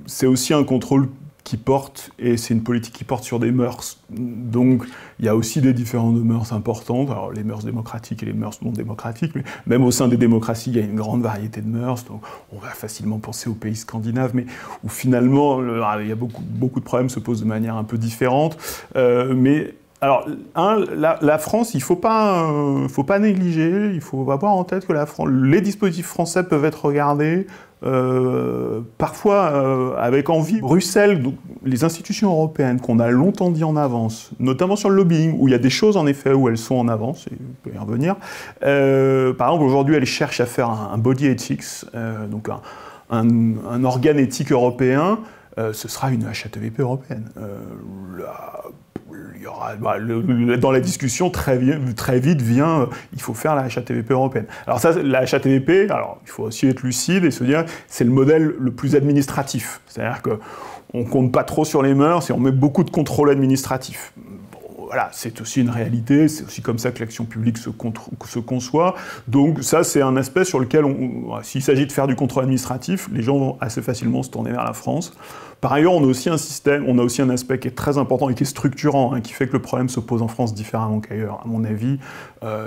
c'est aussi un contrôle qui porte, et c'est une politique qui porte sur des mœurs. Donc, il y a aussi des différences de mœurs importantes. Alors, les mœurs démocratiques et les mœurs non démocratiques, mais même au sein des démocraties, il y a une grande variété de mœurs. Donc, on va facilement penser aux pays scandinaves, mais où finalement, il y a beaucoup de problèmes se posent de manière un peu différente. Mais alors, la France, il ne faut pas négliger, il faut avoir en tête que les dispositifs français peuvent être regardés parfois avec envie. Bruxelles, donc, les institutions européennes qu'on a longtemps dit en avance, notamment sur le lobbying, où il y a des choses en effet où elles sont en avance, et on peut y revenir. Par exemple, aujourd'hui, elles cherchent à faire un body ethics, donc un organe éthique européen. Ce sera une HATVP européenne. Il y aura, dans la discussion, très vite vient, il faut faire la HATVP européenne. Alors ça, la HATVP, alors, il faut aussi être lucide et se dire, c'est le modèle le plus administratif. C'est-à-dire qu'on ne compte pas trop sur les mœurs et on met beaucoup de contrôle administratif. Voilà, c'est aussi une réalité, c'est aussi comme ça que l'action publique se conçoit. Donc ça, c'est un aspect sur lequel, s'il s'agit de faire du contrôle administratif, les gens vont assez facilement se tourner vers la France. Par ailleurs, on a aussi un aspect qui est très important et qui est structurant, qui fait que le problème se pose en France différemment qu'ailleurs, à mon avis,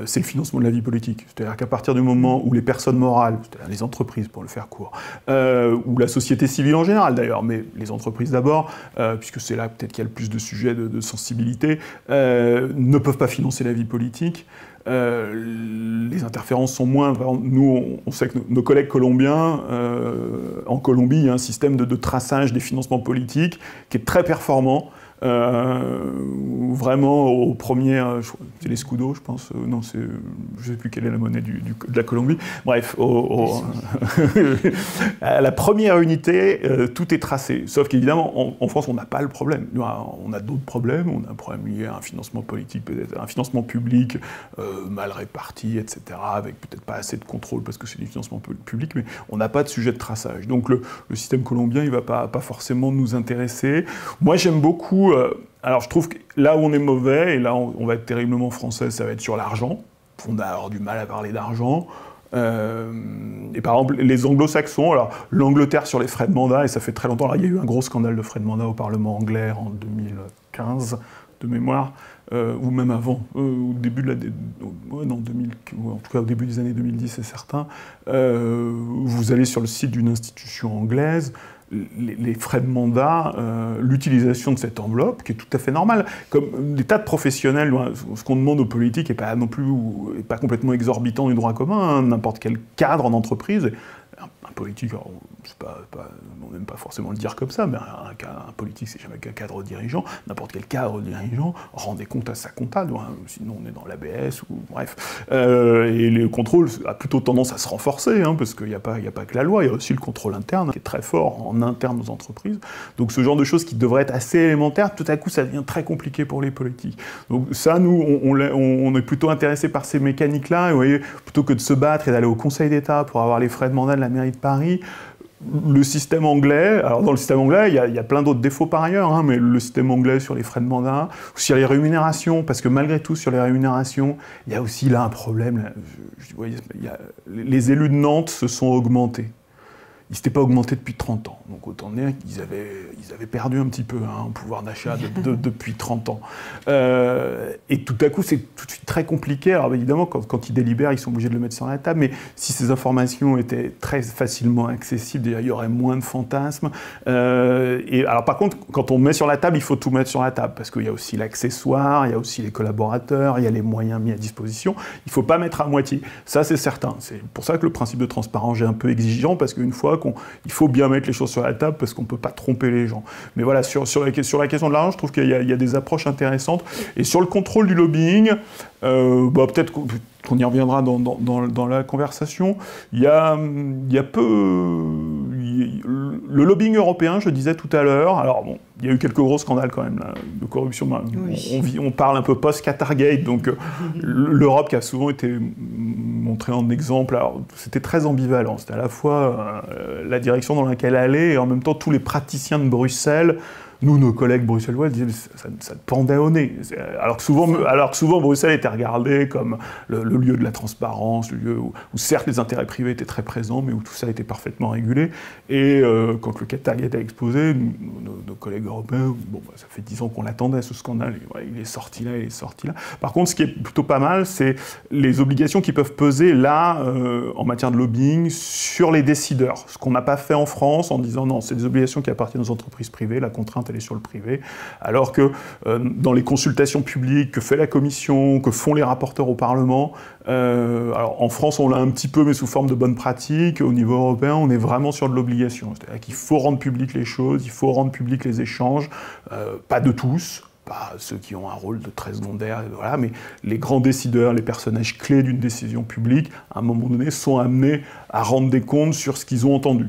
c'est le financement de la vie politique. C'est-à-dire qu'à partir du moment où les personnes morales, c'est-à-dire les entreprises pour le faire court, ou la société civile en général d'ailleurs, mais les entreprises d'abord, puisque c'est là peut-être qu'il y a le plus de sujets de sensibilité, ne peuvent pas financer la vie politique. Les interférences sont moindres. Nous, on sait que nos collègues colombiens, en Colombie, il y a un système de traçage des financements politiques qui est très performant. Vraiment au premier, c'est l'escudo, je pense. Non, je ne sais plus quelle est la monnaie de la Colombie. Bref, à la première unité, tout est tracé. Sauf qu'évidemment, en France, on n'a pas le problème. On a d'autres problèmes. On a un problème lié à un financement politique, peut-être un financement public mal réparti, etc., avec peut-être pas assez de contrôle parce que c'est du financement public, mais on n'a pas de sujet de traçage. Donc le système colombien, il ne va pas forcément nous intéresser. Moi, j'aime beaucoup. Alors je trouve que là où on est mauvais, et là on va être terriblement français, ça va être sur l'argent. On va avoir du mal à parler d'argent. Et par exemple, les anglo-saxons, alors l'Angleterre sur les frais de mandat, et ça fait très longtemps, alors, il y a eu un gros scandale de frais de mandat au Parlement anglais en 2015, de mémoire, ou même avant, au début de en tout cas au début des années 2010, c'est certain. Vous allez sur le site d'une institution anglaise, les frais de mandat, l'utilisation de cette enveloppe, qui est tout à fait normale. Comme des tas de professionnels, ce qu'on demande aux politiques n'est pas non plus pas complètement exorbitant du droit commun. N'importe quel cadre en entreprise, un politique, on n'aime pas forcément le dire comme ça, mais un politique, c'est jamais qu'un cadre dirigeant. N'importe quel cadre dirigeant rend des comptes à sa comptable, hein, sinon on est dans l'ABS, ou bref. Et le contrôle a plutôt tendance à se renforcer, hein, parce qu'il n'y a pas que la loi, il y a aussi le contrôle interne, qui est très fort en interne aux entreprises. Donc ce genre de choses qui devraient être assez élémentaires, tout à coup ça devient très compliqué pour les politiques. Donc ça, nous, on est plutôt intéressés par ces mécaniques-là, et vous voyez, plutôt que de se battre et d'aller au Conseil d'État pour avoir les frais de mandat de la mairie de Paris, le système anglais, alors dans le système anglais, il y a plein d'autres défauts par ailleurs, hein, mais le système anglais sur les frais de mandat, sur les rémunérations, parce que malgré tout, sur les rémunérations, il y a aussi là un problème. Là, les élus de Nantes se sont augmentés. Ils ne s'étaient pas augmentés depuis 30 ans. Donc autant dire qu'ils avaient perdu un petit peu en pouvoir d'achat depuis 30 ans. Et tout à coup, c'est tout de suite très compliqué. Alors évidemment, quand ils délibèrent, ils sont obligés de le mettre sur la table. Mais si ces informations étaient très facilement accessibles, il y aurait moins de fantasmes. Et alors par contre, quand on met sur la table, il faut tout mettre sur la table. Parce qu'il y a aussi l'accessoire, il y a aussi les collaborateurs, il y a les moyens mis à disposition. Il ne faut pas mettre à moitié. Ça, c'est certain. C'est pour ça que le principe de transparence est un peu exigeant, parce qu'une fois il faut bien mettre les choses sur la table parce qu'on ne peut pas tromper les gens. Mais voilà, sur la question de l'argent, je trouve qu'il y a des approches intéressantes. Et sur le contrôle du lobbying, peut-être qu'on y reviendra dans la conversation, il y a peu... Le lobbying européen, je disais tout à l'heure, alors bon, il y a eu quelques gros scandales quand même là, de corruption. Oui. On parle un peu post-Qatargate, donc l'Europe qui a souvent été montrée en exemple, alors c'était très ambivalent. C'était à la fois la direction dans laquelle elle allait et en même temps tous les praticiens de Bruxelles. Nous, nos collègues bruxellois disaient ça te pendait au nez. Alors que souvent Bruxelles était regardé comme le lieu de la transparence, le lieu où certes les intérêts privés étaient très présents, mais où tout ça était parfaitement régulé. Et quand le Qatargate a explosé, nos collègues européens, ça fait 10 ans qu'on l'attendait, ce scandale, il est sorti là, il est sorti là. Par contre, ce qui est plutôt pas mal, c'est les obligations qui peuvent peser là, en matière de lobbying, sur les décideurs. Ce qu'on n'a pas fait en France en disant non, c'est des obligations qui appartiennent aux entreprises privées, la contrainte elle est sur le privé, alors que dans les consultations publiques que fait la Commission, que font les rapporteurs au Parlement, alors en France on l'a un petit peu mais sous forme de bonne pratique, au niveau européen on est vraiment sur de l'obligation, c'est-à-dire qu'il faut rendre publiques les choses, il faut rendre publics les échanges, pas de tous, pas ceux qui ont un rôle de très secondaire, voilà, mais les grands décideurs, les personnages clés d'une décision publique, à un moment donné, sont amenés à rendre des comptes sur ce qu'ils ont entendu.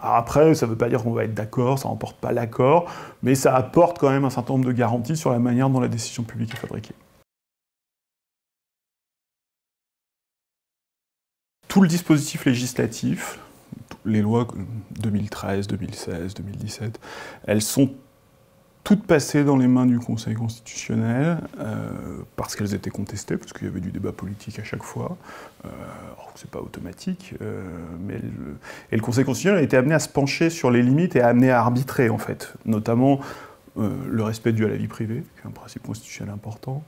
Après, ça ne veut pas dire qu'on va être d'accord, ça n'emporte pas l'accord, mais ça apporte quand même un certain nombre de garanties sur la manière dont la décision publique est fabriquée. Tout le dispositif législatif, les lois 2013, 2016, 2017, elles sont toutes passées dans les mains du Conseil constitutionnel parce qu'elles étaient contestées, parce qu'il y avait du débat politique à chaque fois. C'est pas automatique, et le Conseil constitutionnel a été amené à se pencher sur les limites et amené à arbitrer, en fait, notamment le respect dû à la vie privée, qui est un principe constitutionnel important,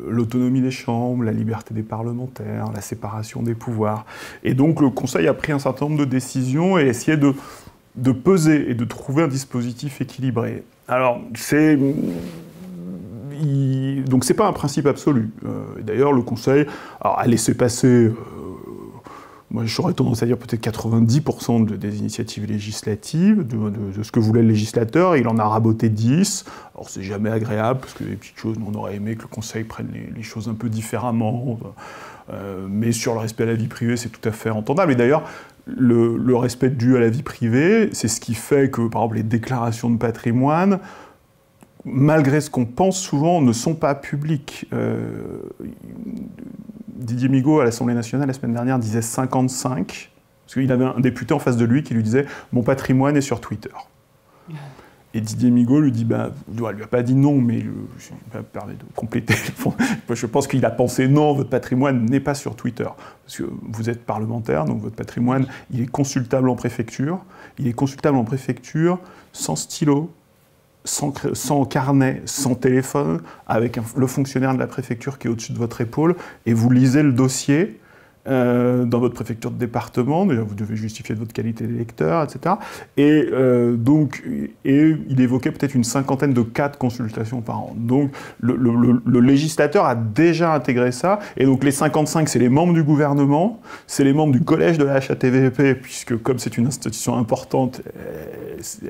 l'autonomie des chambres, la liberté des parlementaires, la séparation des pouvoirs. Et donc le Conseil a pris un certain nombre de décisions et essayé de peser et de trouver un dispositif équilibré. Alors, donc c'est pas un principe absolu. D'ailleurs, le Conseil a laissé passer, moi j'aurais tendance à dire peut-être 90% des initiatives législatives, de ce que voulait le législateur, et il en a raboté 10. Alors c'est jamais agréable, parce que les petites choses, on aurait aimé que le Conseil prenne les choses un peu différemment, mais sur le respect à la vie privée, c'est tout à fait entendable. Et d'ailleurs, le respect dû à la vie privée, c'est ce qui fait que, par exemple, les déclarations de patrimoine, malgré ce qu'on pense souvent, ne sont pas publiques. Didier Migaud, à l'Assemblée nationale, la semaine dernière, disait 55, parce qu'il avait un député en face de lui qui lui disait « Mon patrimoine est sur Twitter ». Et Didier Migaud lui dit, il lui a pas dit non, mais je me permets de compléter. Je pense qu'il a pensé non, votre patrimoine n'est pas sur Twitter. Parce que vous êtes parlementaire, donc votre patrimoine, il est consultable en préfecture. Il est consultable en préfecture, sans stylo, sans carnet, sans téléphone, avec le fonctionnaire de la préfecture qui est au-dessus de votre épaule, et vous lisez le dossier. dans votre préfecture de département. Déjà, vous devez justifier de votre qualité d'électeur, etc. Et il évoquait peut-être une cinquantaine de cas de consultation par an. Donc, le législateur a déjà intégré ça. Et donc, les 55, c'est les membres du gouvernement, c'est les membres du collège de la HATVP, puisque comme c'est une institution importante,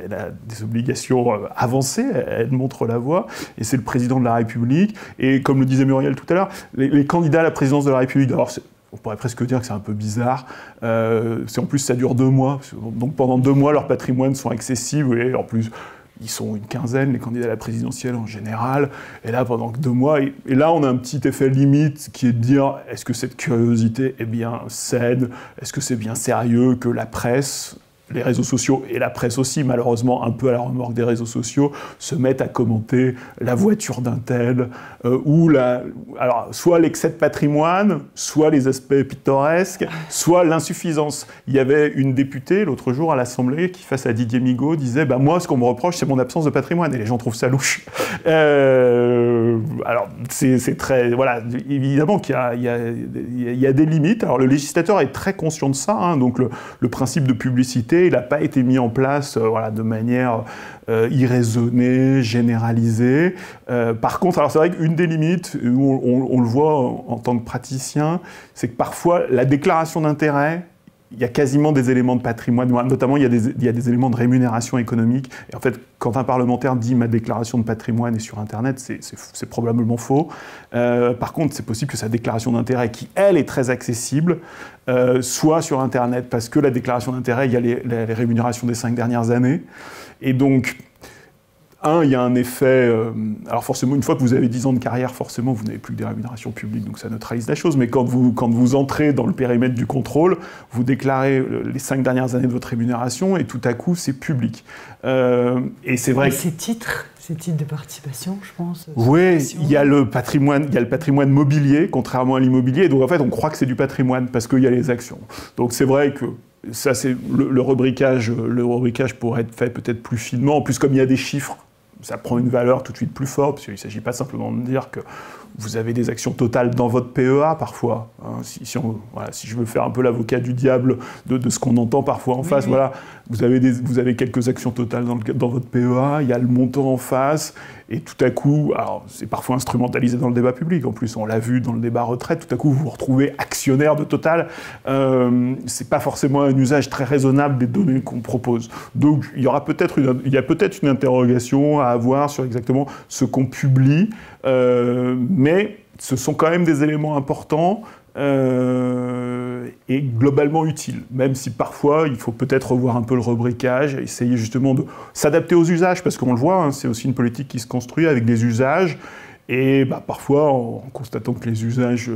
elle a des obligations avancées, elle montre la voie, et c'est le président de la République. Et comme le disait Muriel tout à l'heure, les candidats à la présidence de la République, alors on pourrait presque dire que c'est un peu bizarre. En plus, ça dure 2 mois. Donc pendant 2 mois, leurs patrimoines sont accessibles. Et en plus, ils sont une quinzaine, les candidats à la présidentielle en général. Et là, pendant 2 mois, et là, on a un petit effet limite qui est de dire, est-ce que cette curiosité est bien saine? Est-ce que c'est bien sérieux que la presse, les réseaux sociaux et la presse aussi, malheureusement un peu à la remorque des réseaux sociaux, se mettent à commenter la voiture d'un tel, alors soit l'excès de patrimoine, soit les aspects pittoresques, soit l'insuffisance. Il y avait une députée l'autre jour à l'Assemblée qui, face à Didier Migaud, disait « Moi, ce qu'on me reproche, c'est mon absence de patrimoine ». Et les gens trouvent ça louche. Alors, c'est très... Voilà, évidemment qu'il y a des limites. Alors, le législateur est très conscient de ça, hein, donc le principe de publicité, il n'a pas été mis en place de manière irraisonnée, généralisée. Par contre, alors c'est vrai qu'une des limites, où on le voit en tant que praticien, c'est que parfois la déclaration d'intérêt, il y a quasiment des éléments de patrimoine, notamment il y a des éléments de rémunération économique. Et en fait, quand un parlementaire dit « ma déclaration de patrimoine est sur Internet », c'est probablement faux. Par contre, c'est possible que sa déclaration d'intérêt, qui elle est très accessible, soit sur Internet, parce que la déclaration d'intérêt, il y a les rémunérations des 5 dernières années. Et donc, il y a un effet... alors forcément, une fois que vous avez 10 ans de carrière, forcément, vous n'avez plus que des rémunérations publiques, donc ça neutralise la chose. Mais quand vous entrez dans le périmètre du contrôle, vous déclarez les 5 dernières années de votre rémunération, et tout à coup, c'est public. Et c'est vrai que... Ces titres de participation, je pense. Oui, il y a le patrimoine mobilier, contrairement à l'immobilier. Donc en fait, on croit que c'est du patrimoine, parce qu'il y a les actions. Donc c'est vrai que... Ça, c'est le rubricage pourrait être fait peut-être plus finement. En plus, comme il y a des chiffres, ça prend une valeur tout de suite plus forte, parce qu'il ne s'agit pas simplement de dire que vous avez des actions totales dans votre PEA, parfois. Hein, si je veux faire un peu l'avocat du diable de ce qu'on entend parfois en face, voilà, vous avez quelques actions totales dans votre PEA, il y a le montant en face, et tout à coup, alors c'est parfois instrumentalisé dans le débat public, en plus on l'a vu dans le débat retraite, tout à coup vous vous retrouvez actionnaire de Total. C'est pas forcément un usage très raisonnable des données qu'on propose. Donc il y a peut-être une interrogation à avoir sur exactement ce qu'on publie, mais ce sont quand même des éléments importants et globalement utiles, même si parfois il faut peut-être revoir un peu le rubricage, essayer justement de s'adapter aux usages, parce qu'on le voit, hein, c'est aussi une politique qui se construit avec des usages, et parfois en constatant que les usages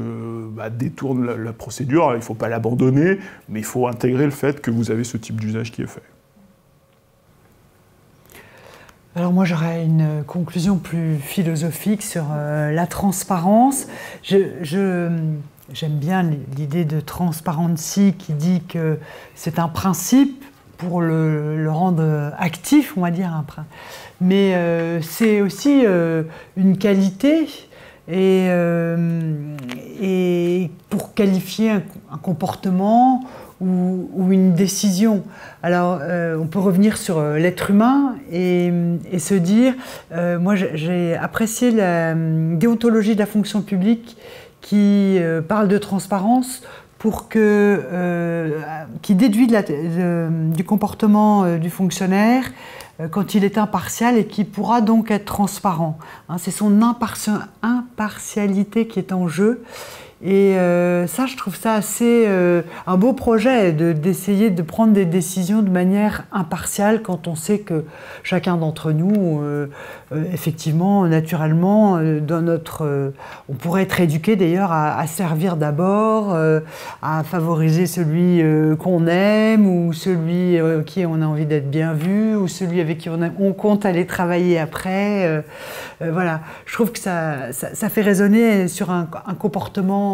détournent la procédure, il ne faut pas l'abandonner, mais il faut intégrer le fait que vous avez ce type d'usage qui est fait. Alors moi j'aurais une conclusion plus philosophique sur la transparence. J'aime bien l'idée de transparency qui dit que c'est un principe pour le rendre actif, on va dire. Mais c'est aussi une qualité et pour qualifier un comportement ou une décision. Alors, on peut revenir sur l'être humain et se dire, moi j'ai apprécié la déontologie de la fonction publique qui parle de transparence qui déduit du comportement du fonctionnaire quand il est impartial et qui pourra donc être transparent. Hein, c'est son impartialité qui est en jeu. Et ça, je trouve ça assez un beau projet d'essayer de prendre des décisions de manière impartiale quand on sait que chacun d'entre nous, effectivement, naturellement, on pourrait être éduqué d'ailleurs à servir d'abord, à favoriser celui qu'on aime ou celui qui on a envie d'être bien vu ou celui avec qui on compte aller travailler après. Voilà, je trouve que ça fait résonner sur un comportement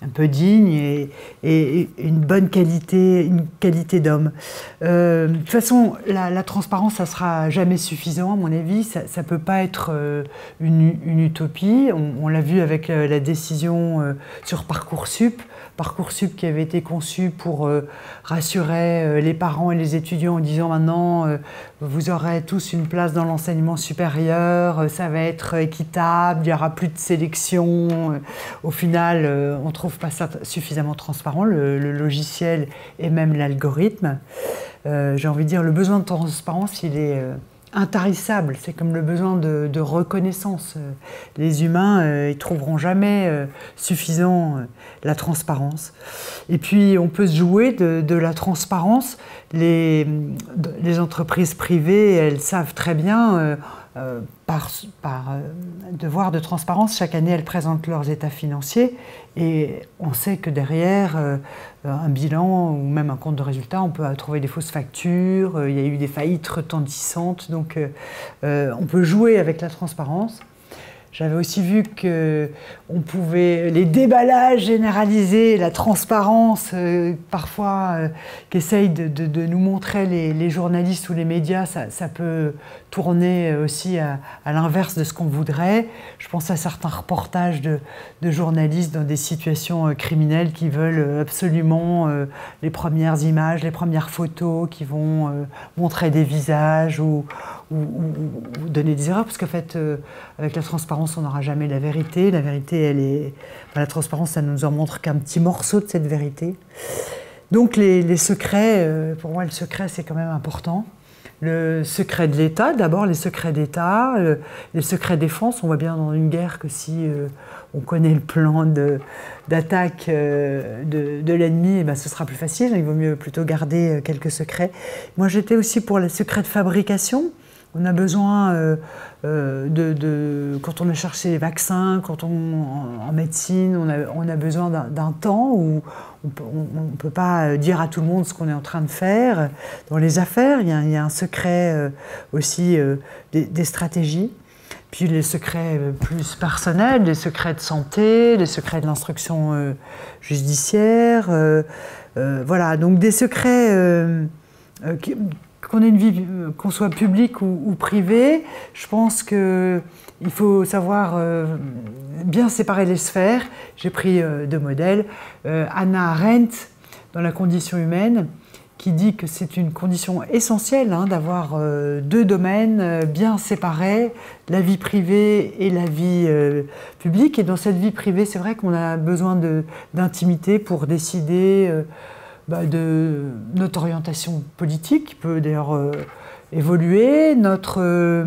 un peu digne et une bonne qualité, une qualité d'homme. De toute façon, la transparence, ça ne sera jamais suffisant, à mon avis. Ça ne peut pas être une utopie. On l'a vu avec la décision sur Parcoursup. Parcoursup qui avait été conçu pour rassurer les parents et les étudiants en disant maintenant vous aurez tous une place dans l'enseignement supérieur, ça va être équitable, il n'y aura plus de sélection. Au final, on ne trouve pas ça suffisamment transparent, le logiciel et même l'algorithme. J'ai envie de dire, le besoin de transparence, il est intarissable. C'est comme le besoin de reconnaissance. Les humains, ils ne trouveront jamais suffisant la transparence. Et puis, on peut se jouer de la transparence. Les entreprises privées, elles savent très bien, par devoir de transparence, chaque année, elles présentent leurs états financiers. Et on sait que derrière un bilan ou même un compte de résultat, on peut trouver des fausses factures, il y a eu des faillites retentissantes. Donc, on peut jouer avec la transparence. J'avais aussi vu qu'on pouvait, les déballages généralisés, la transparence parfois qu'essayent de nous montrer les journalistes ou les médias, ça peut tourner aussi à l'inverse de ce qu'on voudrait. Je pense à certains reportages de journalistes dans des situations criminelles qui veulent absolument les premières images, les premières photos qui vont montrer des visages ou donner des erreurs, parce qu'en fait, avec la transparence, on n'aura jamais la vérité. La vérité, elle est... Enfin, la transparence, ça ne nous en montre qu'un petit morceau de cette vérité. Donc les secrets, pour moi, le secret, c'est quand même important. Le secret de l'État, d'abord les secrets d'État, les secrets défense. On voit bien dans une guerre que si on connaît le plan d'attaque de l'ennemi, eh ben, ce sera plus facile. Il vaut mieux plutôt garder quelques secrets. Moi, j'étais aussi pour les secrets de fabrication. On a besoin, quand on a cherché les vaccins, en médecine, on a besoin d'un temps où on ne peut pas dire à tout le monde ce qu'on est en train de faire. Dans les affaires, il y a un secret aussi des stratégies. Puis les secrets plus personnels, les secrets de santé, les secrets de l'instruction judiciaire. Voilà, donc des secrets qu'on ait une vie, qu'on soit public ou privé. Je pense qu'il faut savoir bien séparer les sphères. J'ai pris deux modèles. Hannah Arendt, dans La condition humaine, qui dit que c'est une condition essentielle d'avoir deux domaines bien séparés, la vie privée et la vie publique. Et dans cette vie privée, c'est vrai qu'on a besoin d'intimité pour décider de notre orientation politique, qui peut d'ailleurs évoluer, notre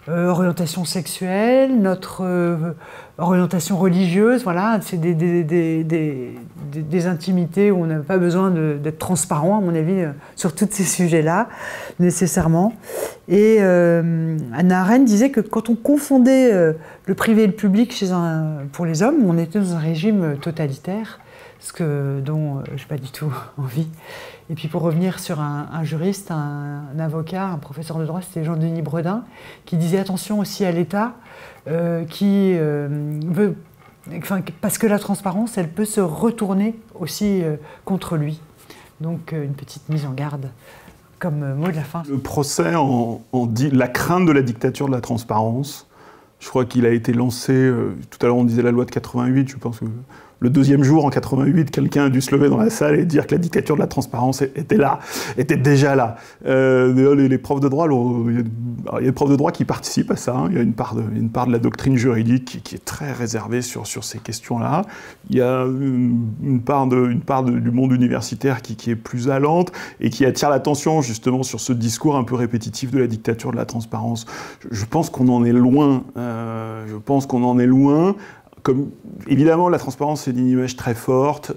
orientation sexuelle, notre orientation religieuse. Voilà, c'est des intimités où on n'a pas besoin d'être transparent, à mon avis, sur tous ces sujets-là, nécessairement. Et Hannah Arendt disait que quand on confondait le privé et le public pour les hommes, on était dans un régime totalitaire, dont je n'ai pas du tout envie. Et puis pour revenir sur un juriste, un avocat, un professeur de droit, c'était Jean-Denis Bredin, qui disait attention aussi à l'État, qui veut... Enfin, parce que la transparence, elle peut se retourner aussi contre lui. Donc une petite mise en garde comme mot de la fin. Le procès dit la crainte de la dictature de la transparence. Je crois qu'il a été lancé, tout à l'heure on disait la loi de 88, je pense que le deuxième jour, en 88, quelqu'un a dû se lever dans la salle et dire que la dictature de la transparence était déjà là. Les profs de droit, il y a des profs de droit qui participent à ça. Il y a une part de la doctrine juridique qui est très réservée sur ces questions-là. Il y a une part du monde universitaire qui est plus allante et qui attire l'attention justement sur ce discours un peu répétitif de la dictature de la transparence. Je pense qu'on en est loin. Comme, évidemment, la transparence, c'est une image très forte,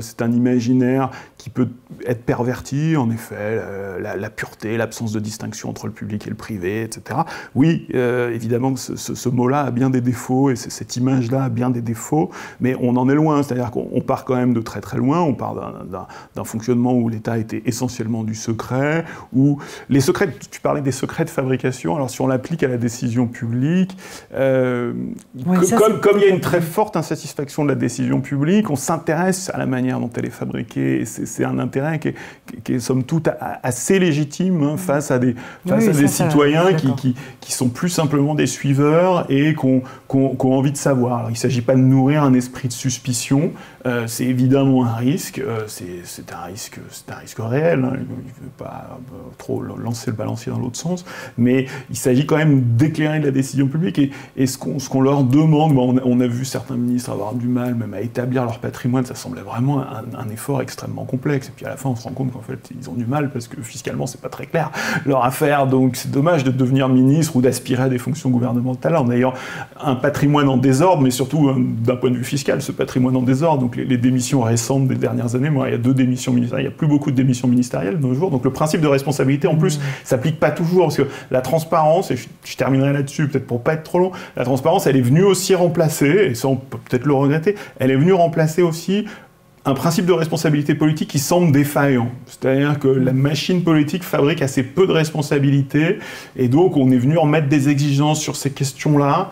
c'est un imaginaire qui peut être perverti, en effet, la pureté, l'absence de distinction entre le public et le privé, etc. Oui, évidemment que ce mot-là a bien des défauts, et cette image-là a bien des défauts, mais on en est loin, c'est-à-dire qu'on part quand même de très très loin, on part d'un fonctionnement où l'État était essentiellement du secret, où les secrets, tu parlais des secrets de fabrication, alors si on l'applique à la décision publique, comme il y a une très forte insatisfaction de la décision publique, on s'intéresse à la manière dont elle est fabriquée, et c'est un intérêt qui est somme toute assez légitime face à des citoyens qui sont plus simplement des suiveurs et qui ont envie de savoir. Alors, il ne s'agit pas de nourrir un esprit de suspicion, c'est évidemment un risque, c'est un risque réel, hein, il ne veut pas trop lancer le balancier dans l'autre sens, mais il s'agit quand même d'éclairer de la décision publique, et ce qu'on leur demande, on a vu certains ministres avoir du mal même à établir leur patrimoine, ça semblait vraiment un effort extrêmement complexe, et puis à la fin on se rend compte qu'en fait ils ont du mal parce que fiscalement c'est pas très clair leur affaire, donc c'est dommage de devenir ministre ou d'aspirer à des fonctions gouvernementales en ayant un patrimoine en désordre, mais surtout d'un point de vue fiscal, ce patrimoine en désordre. Donc les démissions récentes des dernières années, il y a 2 démissions ministérielles, il n'y a plus beaucoup de démissions ministérielles de nos jours, donc le principe de responsabilité en plus s'applique pas toujours, parce que la transparence, et je terminerai là-dessus peut-être pour pas être trop long, la transparence elle est venue aussi remplacer, et ça on peut peut-être le regretter, elle est venue remplacer aussi un principe de responsabilité politique qui semble défaillant. C'est-à-dire que la machine politique fabrique assez peu de responsabilités, et donc on est venu en mettre des exigences sur ces questions-là,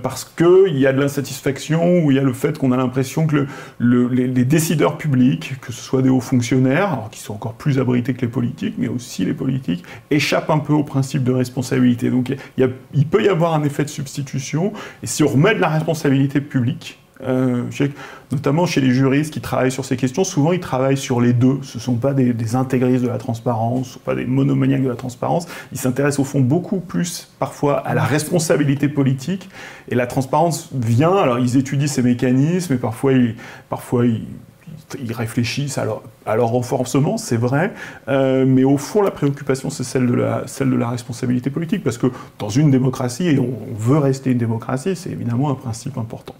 parce qu'il y a de l'insatisfaction, ou il y a le fait qu'on a l'impression que les décideurs publics, que ce soit des hauts fonctionnaires, alors qui sont encore plus abrités que les politiques, mais aussi les politiques, échappent un peu au principe de responsabilité. Donc il peut y avoir un effet de substitution, et si on remet de la responsabilité publique, notamment chez les juristes qui travaillent sur ces questions, souvent ils travaillent sur les deux. Ce ne sont pas des intégristes de la transparence, ce ne sont pas des monomaniaques de la transparence. Ils s'intéressent au fond beaucoup plus parfois à la responsabilité politique. Et la transparence vient, alors ils étudient ces mécanismes, et parfois ils réfléchissent à leur renforcement, c'est vrai, mais au fond, la préoccupation, c'est celle de la responsabilité politique, parce que dans une démocratie, et on veut rester une démocratie, c'est évidemment un principe important.